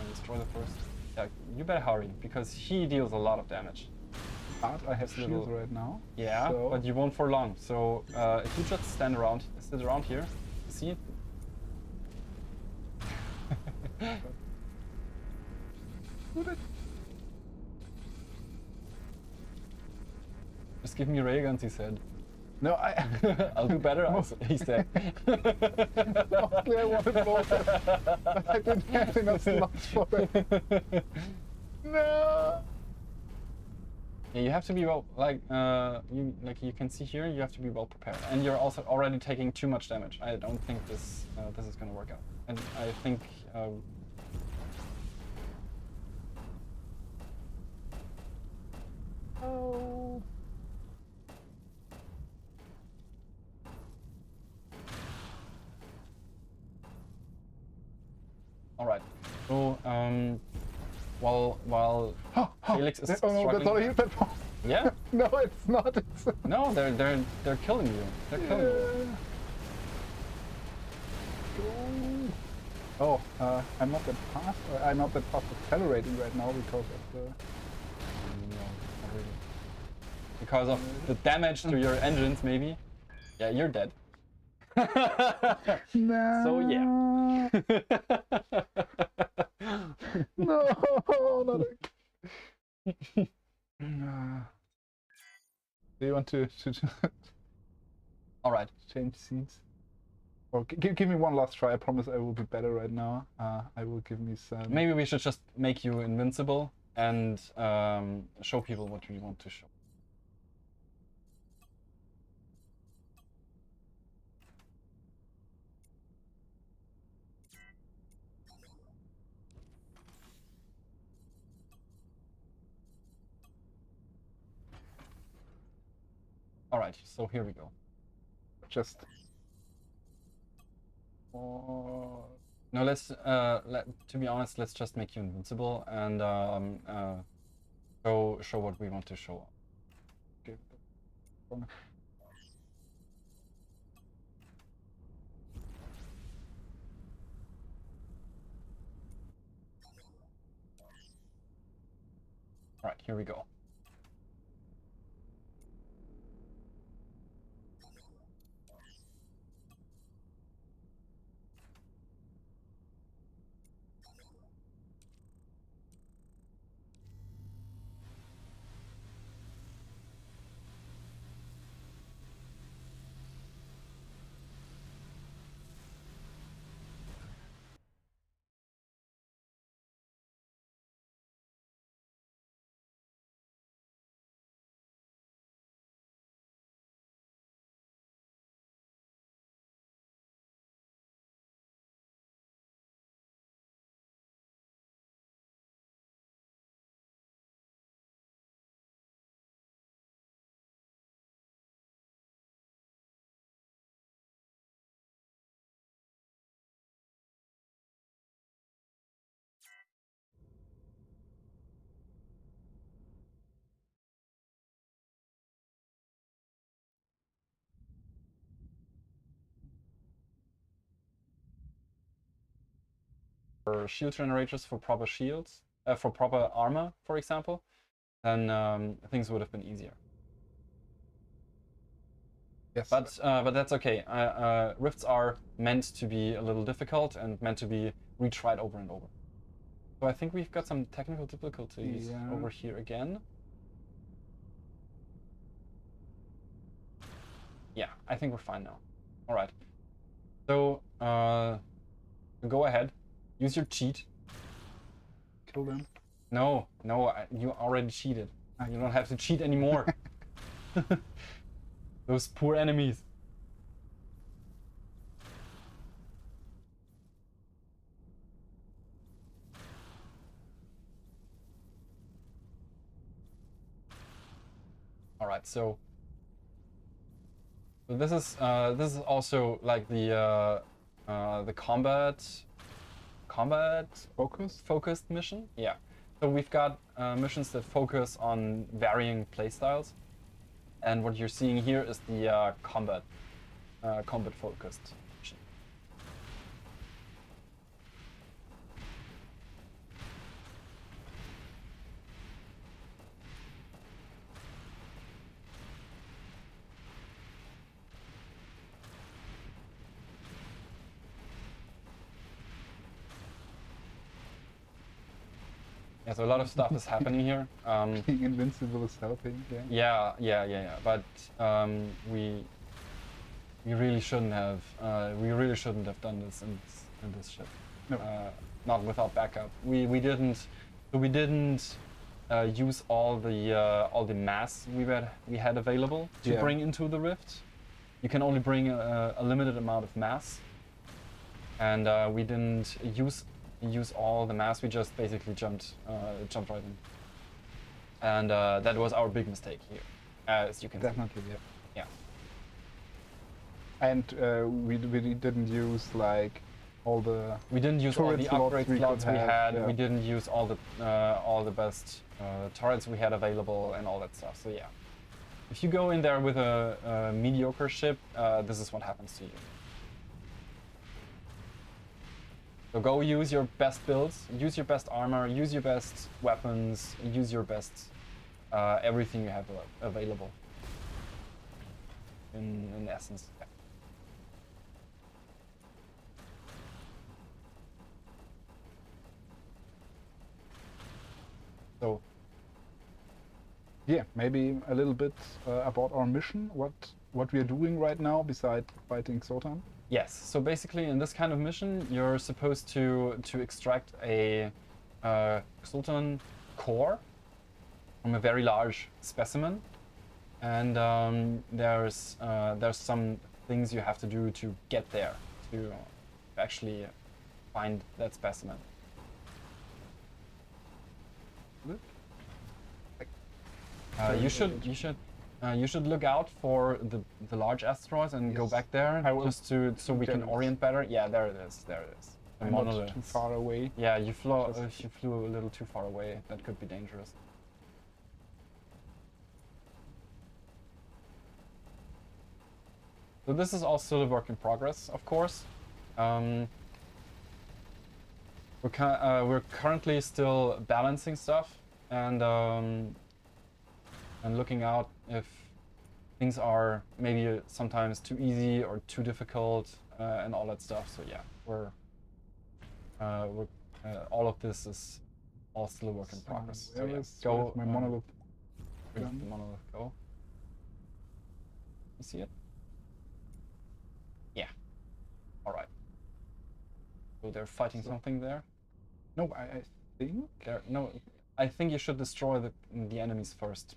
destroy the first. Yeah, you better hurry, because he deals a lot of damage. But I have shields right now. Yeah, so... but you won't for long. So if you just sit around here, see? Just give me railguns, he said. No, I'll do better, he said. Mostly I wanted more, but I didn't have enough slots for it. No! Yeah, you have to be well, you can see here, you have to be well prepared. And you're also already taking too much damage. I don't think this is going to work out. And I think... Oh... All right. So while Felix is struggling. No, that's all you said. Yeah. No, it's not. It's... No, they're killing you. They're killing you. Oh, I'm not that fast. I'm not that fast accelerating right now because of the. No, not really. Because of the damage to your engines, maybe. Yeah, you're dead. No. So yeah. No, not Do you want to All right. change scenes? Or give me one last try. I promise I will be better right now. I will give me some. Maybe we should just make you invincible and show people what we want to show. All right, so here we go. Just. No, let's to be honest, let's just make you invincible and show what we want to show. Okay. All right, here we go. For shield generators for proper shields, for proper armor, for example, then things would have been easier. Yes. But that's okay. Rifts are meant to be a little difficult and meant to be retried over and over. So I think we've got some technical difficulties over here again. Yeah, I think we're fine now. All right. So go ahead, use your cheat. Kill them. No, you already cheated. You don't have to cheat anymore. Those poor enemies. All right, so this is also like the combat focused mission. Yeah. So we've got missions that focus on varying playstyles, and what you're seeing here is the combat focused mission. Yeah, so a lot of stuff is happening here. Being invincible is helping. Yeah. But we really shouldn't have. We really shouldn't have done this in this ship. No. Not without backup. We didn't. So we didn't use all the mass we had available to bring into the rift. You can only bring a limited amount of mass, and we didn't use all the mass. We just basically jumped right in, and that was our big mistake here, as you can Definitely, see. yeah. And we didn't use like all the. We didn't use all the upgrade slots we had. Yeah. We didn't use all the best turrets we had available and all that stuff. So yeah, if you go in there with a mediocre ship, this is what happens to you. So go use your best builds, use your best armor, use your best weapons, use your best everything you have available. In essence. Yeah. So yeah, maybe a little bit about our mission. What we are doing right now besides fighting Xotan. Yes. So basically, in this kind of mission, you're supposed to extract a Xotan core from a very large specimen, and there's some things you have to do to get there to actually find that specimen. You should look out for the large asteroids and go back there just so we can orient better. Yeah, there it is. There it is. The I'm monolith. not too far away. Yeah, you flew a little too far away. That could be dangerous. So this is all still a work in progress, of course. We're currently still balancing stuff and looking out if things are maybe sometimes too easy or too difficult and all that stuff. So yeah, we're all of this is all still a work in progress. So yeah, go my monolith. where's the monolith go? You see it? Yeah. All right. So they're fighting something there. No, I think I think you should destroy the enemies first.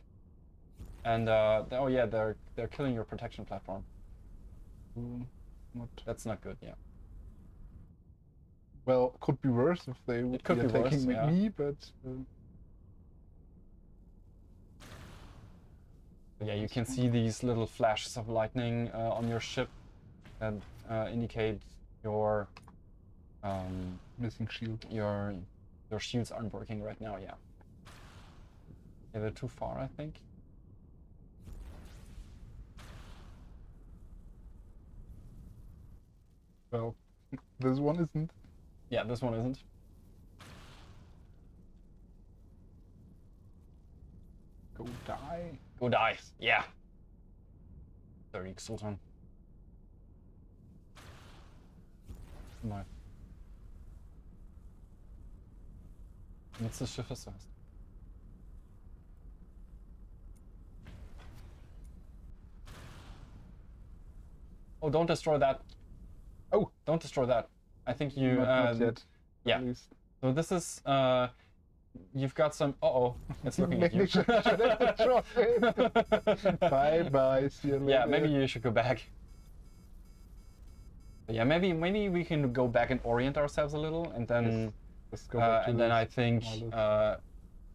And oh yeah, they're killing your protection platform. That's not good. Yeah. Well, could be worse if they would be attacking me, but. Yeah, you can see these little flashes of lightning on your ship that indicate your missing shield. Your shields aren't working right now. Yeah. Yeah, they're too far, I think. Well, this one isn't. Yeah, this one isn't. Go die. Go die. Yeah. Dirty Sultan. Mal. Jetzt das Schiff ist das. Oh, don't destroy that. Oh, don't destroy that. I think you. Not yet. Yeah. So this is. You've got some. Uh-oh, it's looking at you. Should I destroy it? Bye bye. See you later. Yeah, maybe you should go back. But yeah, maybe we can go back and orient ourselves a little, and then I think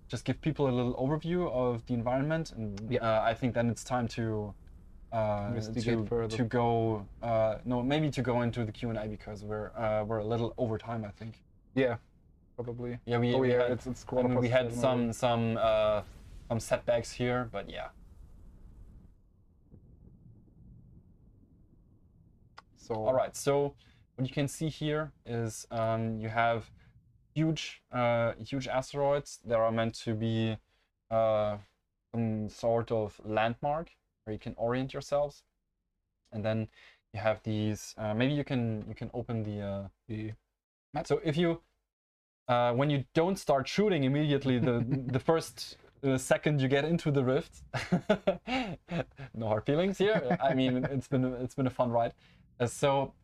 just give people a little overview of the environment, and I think then it's time to go maybe to go into the Q&A, because we're a little over time, I think. Yeah, probably. Yeah, it's quarter past. We had some setbacks here, but yeah. So all right, so what you can see here is you have huge asteroids that are meant to be some sort of landmark where you can orient yourselves, and then you have these. Maybe you can open the map. So if you when you don't start shooting immediately the first second you get into the rift, no hard feelings here. I mean, it's been a fun ride. So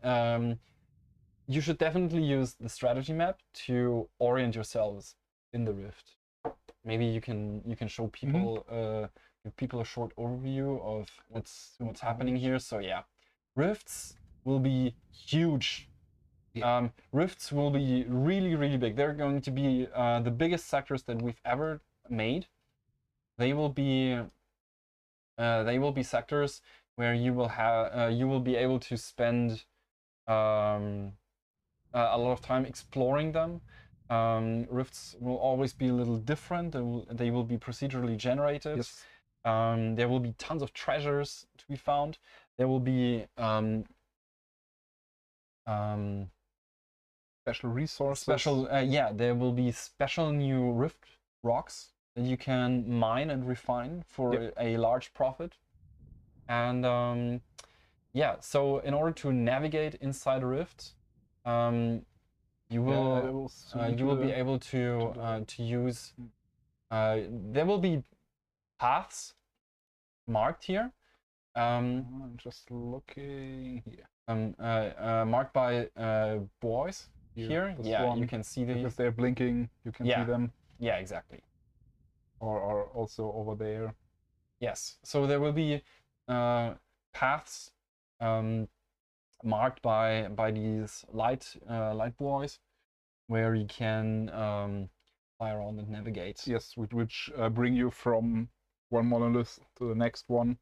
you should definitely use the strategy map to orient yourselves in the rift. Maybe you can show people give people a short overview of what's happening here. So yeah, rifts will be huge. Yeah. Rifts will be really big. They're going to be the biggest sectors that we've ever made. They will be sectors where you will be able to spend a lot of time exploring them. Rifts will always be a little different. They will be procedurally generated. Yes. There will be tons of treasures to be found. There will be special resources. There will be special new rift rocks that you can mine and refine for a large profit. And so in order to navigate inside a rift, you will be able to use. There will be paths marked here. I'm just looking here. Marked by buoys here. Yeah, one, you can see the. Because they're blinking, you can see them. Yeah, exactly. Or also over there. Yes. So there will be paths marked by these light buoys, where you can fly around and navigate. Yes, which bring you from one monolith to the next one.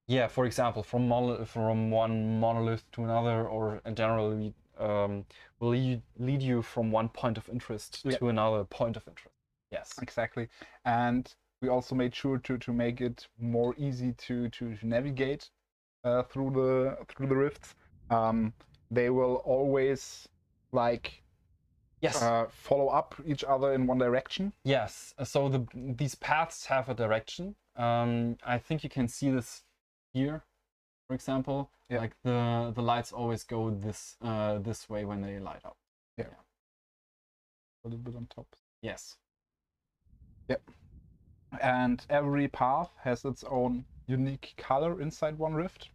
Yeah, for example, from one monolith to another, or generally will lead you from one point of interest to another point of interest. Yes, exactly. And we also made sure to make it more easy to navigate through the rifts. They will always like follow up each other in one direction. Yes. So these paths have a direction. I think you can see this here, for example. Yeah. Like the lights always go this way when they light up. Yeah. A little bit on top. Yes. Yep. And every path has its own unique color inside one rift.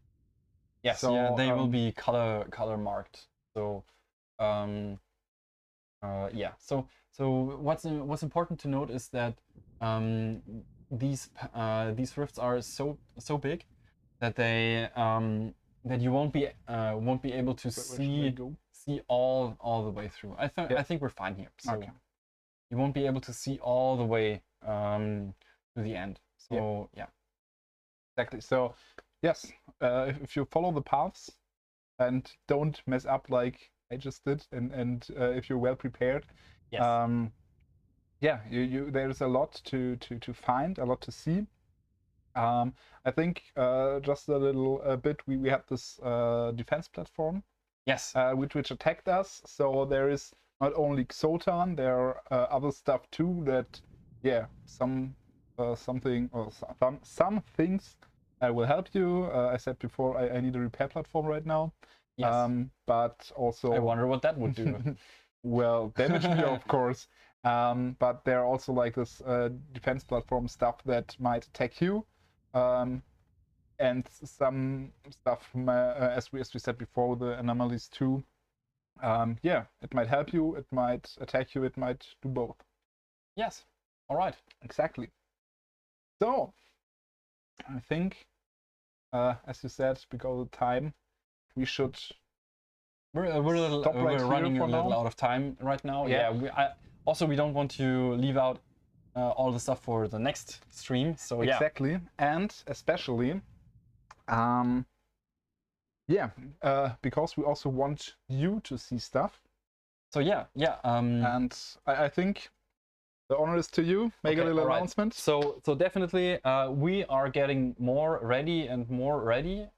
Yes. So, yeah, they will be color marked. So yeah. So what's important to note is that these rifts are so big that they that you won't be able to see all the way through. I think we're fine here. So okay. You won't be able to see all the way to the end. So yeah. Exactly. So yes, if you follow the paths and don't mess up like I just did, and if you're well prepared, yes. Yeah, there's a lot to find, a lot to see. I think just a little bit, we had this defense platform. Yes. Which attacked us. So there is not only Xotan, there are other stuff too that, yeah, some things will help you. I said before, I need a repair platform right now. Yes. But also, I wonder what that would do. Well, damage me, of course. But there are also like this defense platform stuff that might attack you, and some stuff from, as we said before, the anomalies too. Yeah, it might help you, it might attack you, it might do both. Yes. All right. Exactly. So I think, as you said, because of time, we should. We're running a little out of time right now. Yeah. We don't want to leave out all the stuff for the next stream. So exactly, and especially, because we also want you to see stuff. So and I think the honor is to you. Make a little announcement. So definitely, we are getting more ready and more ready.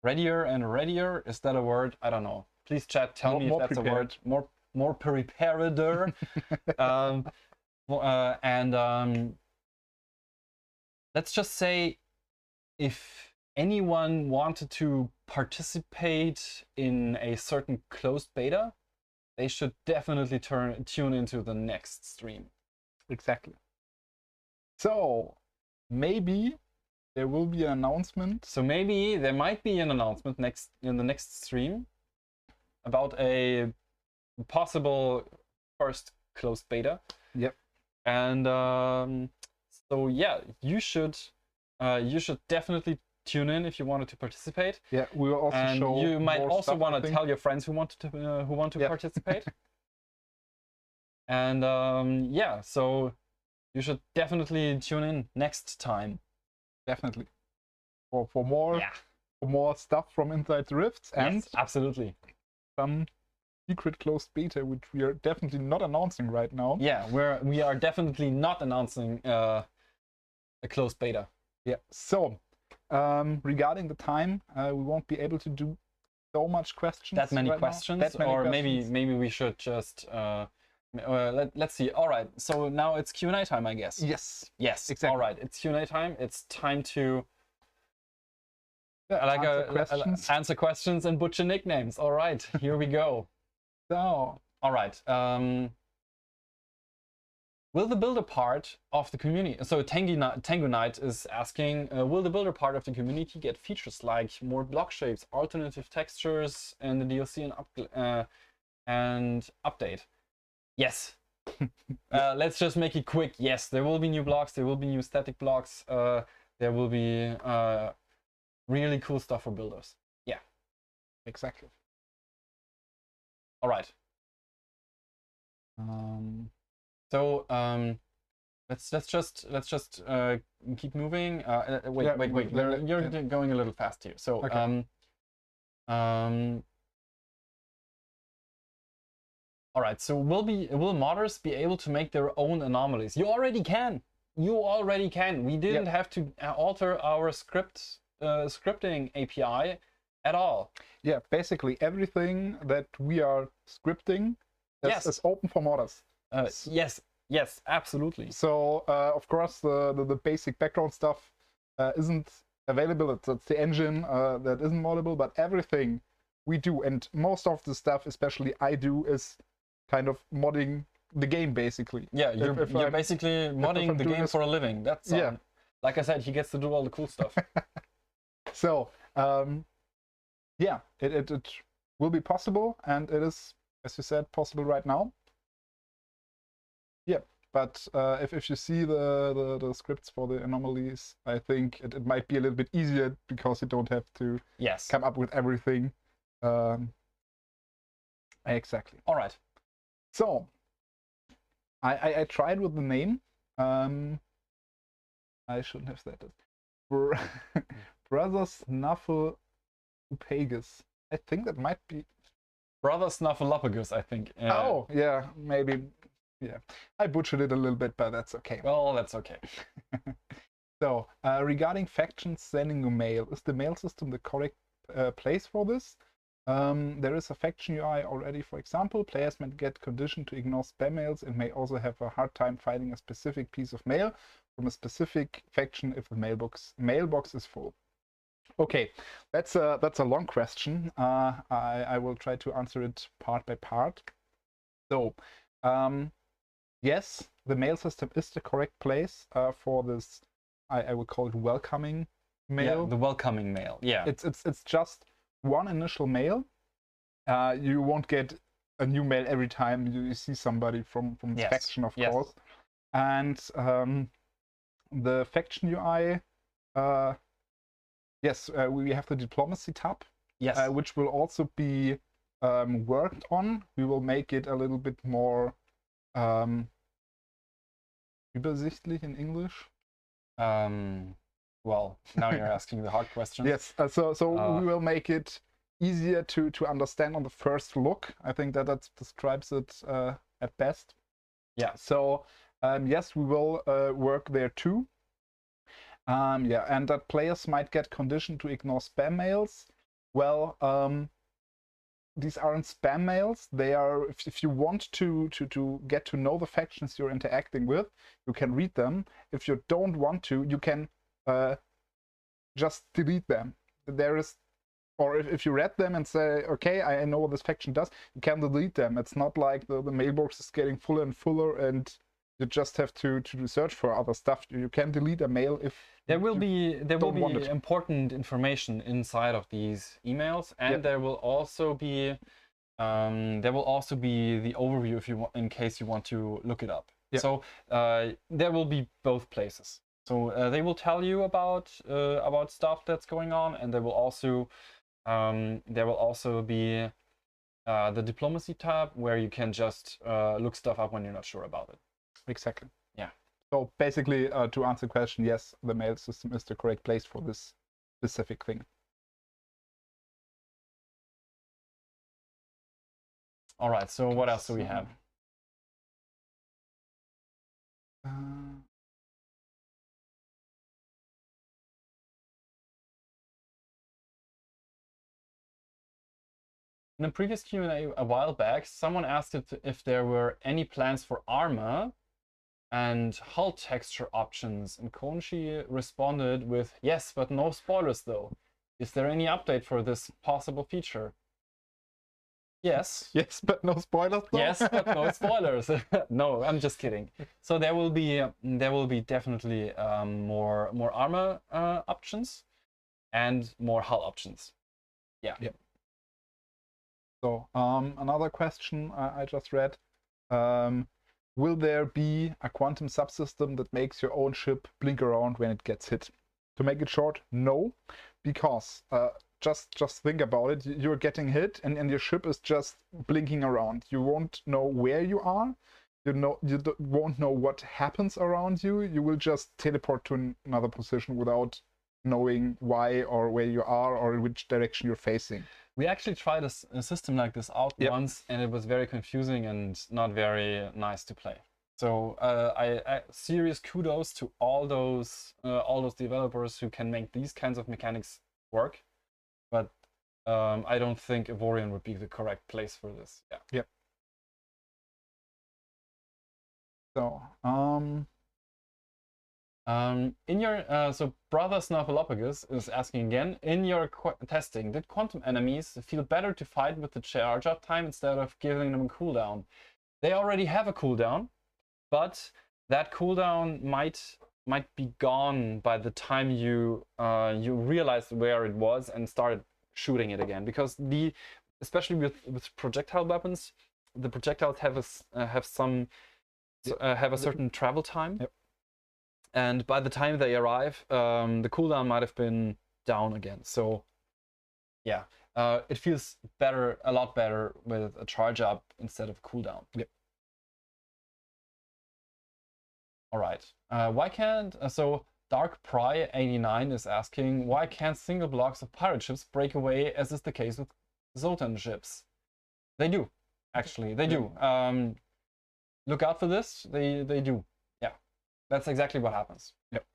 Readier and readier. Is that a word? I don't know. Please chat. Tell me if that's prepared. A word. More prepared. Let's just say, if anyone wanted to participate in a certain closed beta, they should definitely tune into the next stream. Exactly. So maybe there will be an announcement. So maybe there might be an announcement in the next stream about a possible first closed beta. Yep. And so yeah, you should definitely tune in if you wanted to participate. Yeah, we will also show. You might also want to tell your friends who want to participate. And yeah, so you should definitely tune in next time. Definitely. For more stuff from inside the rifts, and yes, absolutely, some secret closed beta, which we are definitely not announcing right now. Yeah, we are definitely not announcing a closed beta. Yeah. So regarding the time, we won't be able to do so much questions. That many questions, or maybe we should just let's see. All right, so now it's Q&A time, I guess. Yes. Yes. Exactly. All right, it's Q&A time. It's time to answer questions and butcher nicknames. All right, here we go. So, all right. will the builder part of the community, so Tango Knight is asking, will the builder part of the community get features like more block shapes, alternative textures, and the DLC and update? Yes. Let's just make it quick. Yes, there will be new blocks, there will be new static blocks, there will be really cool stuff for builders. Yeah. Exactly. All right. So let's just keep moving. Wait, Yeah, wait. You're going a little fast here. So okay. All right. So will modders be able to make their own anomalies? You already can. You already can. We didn't have to alter our scripting API at all. Yeah, basically everything that we are scripting is open for modders. Yes, absolutely. So of course the basic background stuff isn't available. It's the engine that isn't moddable, but everything we do, and most of the stuff, especially I do, is kind of modding the game basically. Yeah, you're basically modding the game for a living. That's like I said, he gets to do all the cool stuff. So yeah, it will be possible, and it is, as you said, possible right now. Yeah, but if you see the scripts for the anomalies, I think it might be a little bit easier because you don't have to come up with everything. Exactly. All right. So I tried with the name. I shouldn't have said it. Brother Snuffleupagus. I think that might be Brother Snuffleupagus, I think. Oh, yeah, maybe. Yeah, I butchered it a little bit, but that's okay. Well, that's okay. So, regarding factions sending you mail, is the mail system the correct place for this? There is a faction UI already, for example. Players may get conditioned to ignore spam mails and may also have a hard time finding a specific piece of mail from a specific faction if the mailbox is full. Okay, that's a long question. I will try to answer it part by part. So, yes, the mail system is the correct place for this. I would call it welcoming mail. Yeah, the welcoming mail. Yeah, it's just one initial mail. You won't get a new mail every time you see somebody from the faction, of course. And the faction UI. Yes, we have the diplomacy tab, which will also be worked on. We will make it a little bit more übersichtlich in English. Well, now you're asking the hard questions. Yes, so we will make it easier to understand on the first look. I think that describes it at best. Yeah. So yes, we will work there too. Yeah, and that players might get conditioned to ignore spam mails. Well, these aren't spam mails. They are, if you want to get to know the factions you're interacting with, you can read them. If you don't want to, you can just delete them. There is, or if you read them and say, okay, I know what this faction does, you can delete them. It's not like the mailbox is getting fuller and fuller and you just have to search for other stuff. You can delete a mail if there will be important information inside of these emails, and there will also be the overview if you want, in case you want to look it up. So there will be both places. So they will tell you about stuff that's going on, and there will also be the diplomacy tab where you can just look stuff up when you're not sure about it. Exactly. Yeah. So basically, to answer the question, yes, the mail system is the correct place for this specific thing. All right. So what else do we have? In a previous Q&A a while back, someone asked if there were any plans for armor and hull texture options, and Konshi responded with, yes, but no spoilers though. Is there any update for this possible feature? Yes. Yes, but no spoilers though. Yes, but no spoilers. No, I'm just kidding. So there will be definitely more armor options and more hull options. Yeah. Yep. So another question I just read. Will there be a quantum subsystem that makes your own ship blink around when it gets hit? To make it short, no, because just think about it. You're getting hit, and your ship is just blinking around. You won't know where you are. Won't know what happens around you. You will just teleport to another position without knowing why or where you are or which direction you're facing. We actually tried a system like this out once, and it was very confusing and not very nice to play. So I serious kudos to all those developers who can make these kinds of mechanics work, but I don't think Avorion would be the correct place for this. Yeah. Yep. So in your so Brother Snuffleupagus is asking again, in your testing, did quantum enemies feel better to fight with the charge up time instead of giving them a cooldown? They already have a cooldown, but that cooldown might be gone by the time you realized where it was and started shooting it again, because especially with projectile weapons, the projectiles have a certain travel time. Yep. And by the time they arrive, the cooldown might have been down again. So yeah, it feels better, a lot better with a charge up instead of cooldown. Yep. All right. Why can't so Dark Pry 89 is asking, why can't single blocks of pirate ships break away, as is the case with Zotan ships? They do, actually. They do. Look out for this. They do. Yeah, that's exactly what happens. Yep.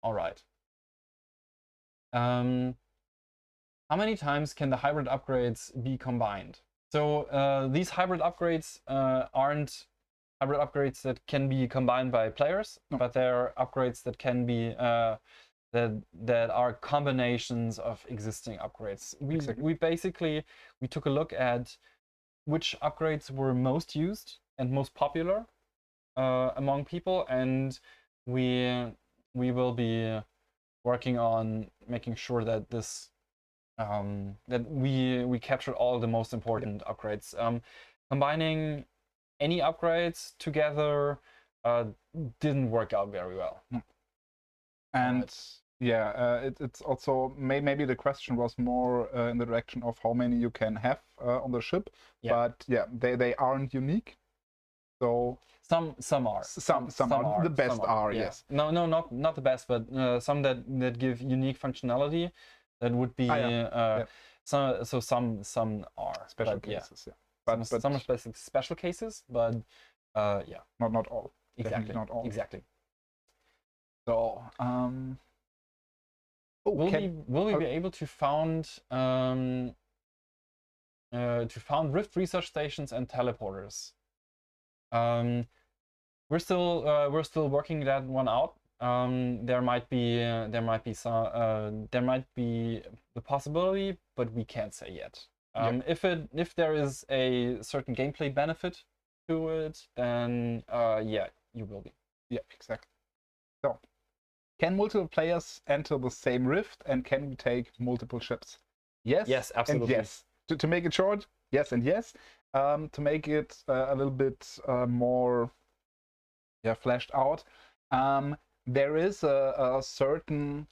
All right. How many times can the hybrid upgrades be combined? So these hybrid upgrades aren't hybrid upgrades that can be combined by players, but they're upgrades that can be that are combinations of existing upgrades. We basically took a look at which upgrades were most used and most popular among people, and we will be working on making sure that this that we capture all the most important upgrades. Combining any upgrades together didn't work out very well. And yeah, it's also maybe the question was more in the direction of how many you can have on the ship. But yeah, they aren't unique. So some are. Some are. The best are, yes. No, not the best, but some that give unique functionality. That would be some are special cases. But some are special cases, but yeah, not all. Exactly. Not all. Exactly. So will we be able to found rift research stations and teleporters? We're still working that one out. There might be the possibility, but we can't say yet. If there is a certain gameplay benefit to it, then yeah, you will be. Yeah, exactly. So, can multiple players enter the same rift, and can we take multiple ships? Yes. Yes, absolutely. And yes. To make it short, yes and yes. To make it a little bit more fleshed out, there is a certain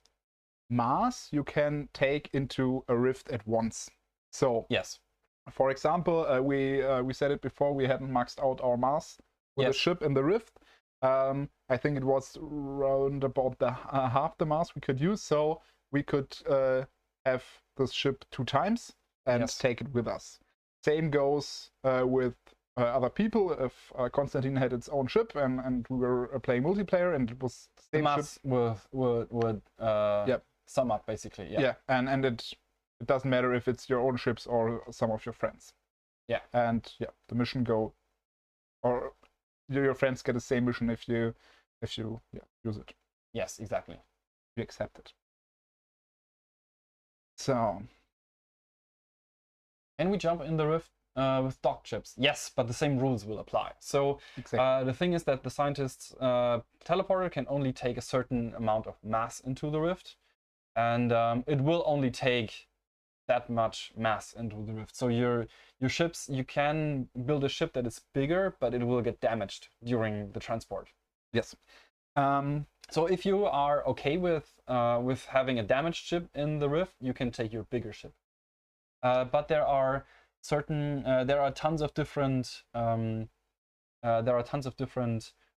mass you can take into a rift at once. So yes, for example, we said it before, we hadn't maxed out our mass with a ship in the rift. I think it was around about the half the mass we could use, so we could have this ship 2 times and take it with us. Same goes with other people. If Constantine had its own ship and we were playing multiplayer and it was the same mass would sum up basically. Yeah, and it doesn't matter if it's your own ships or some of your friends. Yeah, and the mission go, or your friends get the same mission if you use it. Yes, exactly. You accept it. So Can we jump in the rift with dock chips? Yes, but the same rules will apply. So Exactly. the thing is that the scientist's teleporter can only take a certain amount of mass into the rift, and it will only take that much mass into the rift. So your ships, you can build a ship that is bigger, but it will get damaged during the transport. Yes. So if you are okay with having a damaged ship in the rift, you can take your bigger ship. But there are tons of different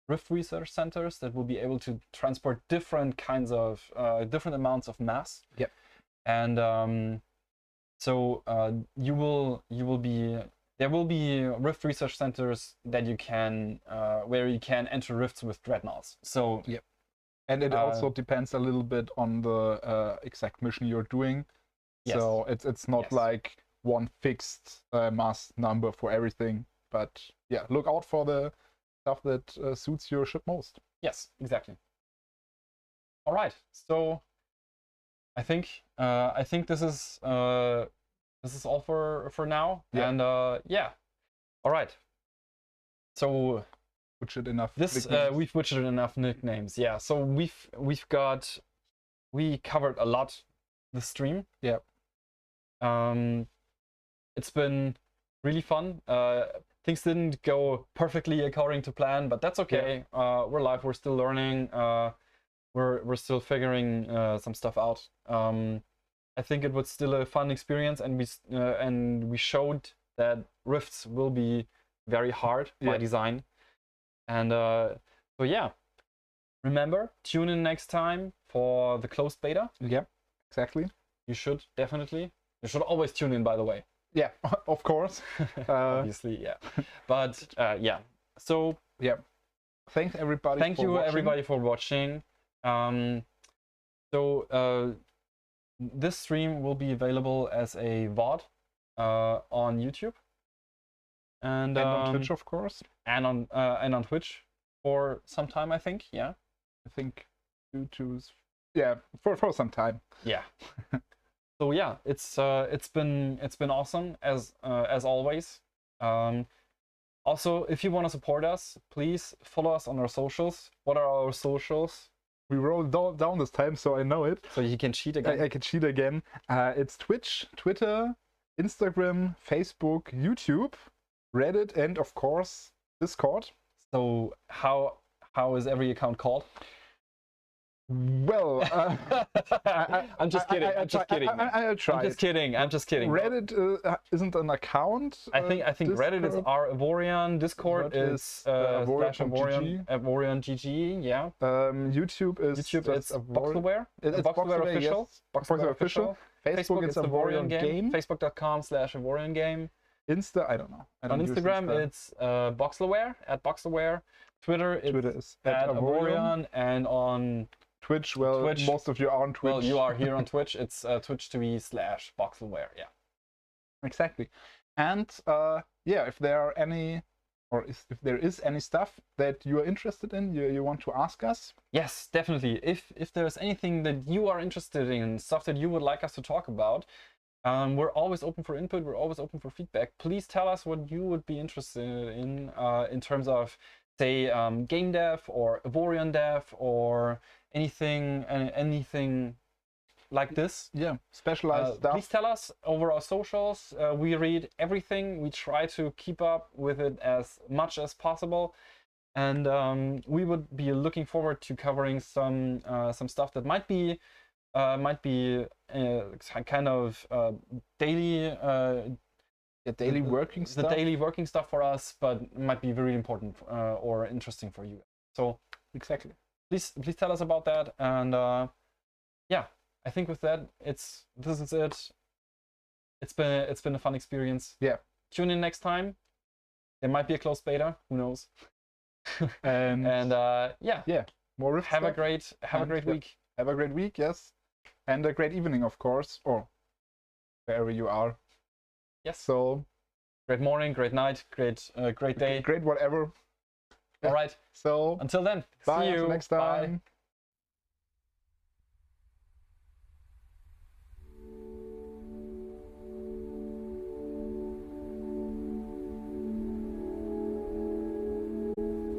rift research centers that will be able to transport different kinds of different amounts of mass. Yep. And so there will be rift research centers that you can where you can enter rifts with dreadnoughts. So yep. And it also depends a little bit on the exact mission you're doing. Yes. So it's not Yes. like one fixed mass number for everything, but yeah, look out for the stuff that suits your ship most. Yes, exactly. All right, so I think this is all for now. Yeah. And yeah, all right. So Butchered enough. we've butchered enough nicknames. Yeah. So we covered a lot this stream. Yeah. It's been really fun. Things didn't go perfectly according to plan, but that's okay. Yeah. We're live. We're still learning. We're still figuring some stuff out. I think it was still a fun experience, and we showed that rifts will be very hard by design. And so yeah, remember, tune in next time for the closed beta. Yeah, exactly. You should definitely. You should always tune in, by the way. Yeah, of course. Obviously, yeah. But yeah. So yeah, thanks everybody. Thank you everybody for watching. This stream will be available as a VOD on YouTube and on Twitch, of course, and on Twitch for some time, I think. Yeah, I think yeah, for some time. Yeah. So yeah, it's been awesome as always. Also, if you want to support us, please follow us on our socials. What are our socials? We rolled down this time, so I know it. So you can cheat again. I can cheat again. It's Twitch, Twitter, Instagram, Facebook, YouTube, Reddit, and of course Discord. So how is every account called? Well, I'm just kidding. I'm just kidding. I'll try. I'm just kidding. Reddit isn't an account. I think Discord. Reddit is our Avorion. Discord is Avorion GG. Yeah. YouTube is it's Boxleware. It's Boxleware official. Yes. Boxleware official. Facebook is Avorion game. Facebook.com/Avorion game. Insta, I don't know. On Instagram, it's Boxleware @Boxleware. Twitter is @Avorion, and on Twitch, most of you are on Twitch. Well, you are here on Twitch. It's twitch.tv/Boxleware. Yeah. Exactly. And yeah, if there are any, or if there is any stuff that you are interested in, you want to ask us. Yes, definitely. If there's anything that you are interested in, stuff that you would like us to talk about, we're always open for input. We're always open for feedback. Please tell us what you would be interested in terms of, say, game dev or Avorion dev or anything like this. Yeah, specialized stuff. Please tell us over our socials. We read everything. We try to keep up with it as much as possible, and we would be looking forward to covering some stuff that might be kind of daily. The daily working stuff. The daily working stuff for us, but might be very important or interesting for you. So exactly. Please tell us about that, and yeah, I think with that, this is it. It's been a fun experience. Yeah. Tune in next time. There might be a closed beta. Who knows? and yeah. More have a great week. Have a great week. Yes, and a great evening, of course, or wherever you are. Yes. So, great morning, great night, great day. Great whatever. All right. So, until then, bye. see you Until next time. Bye.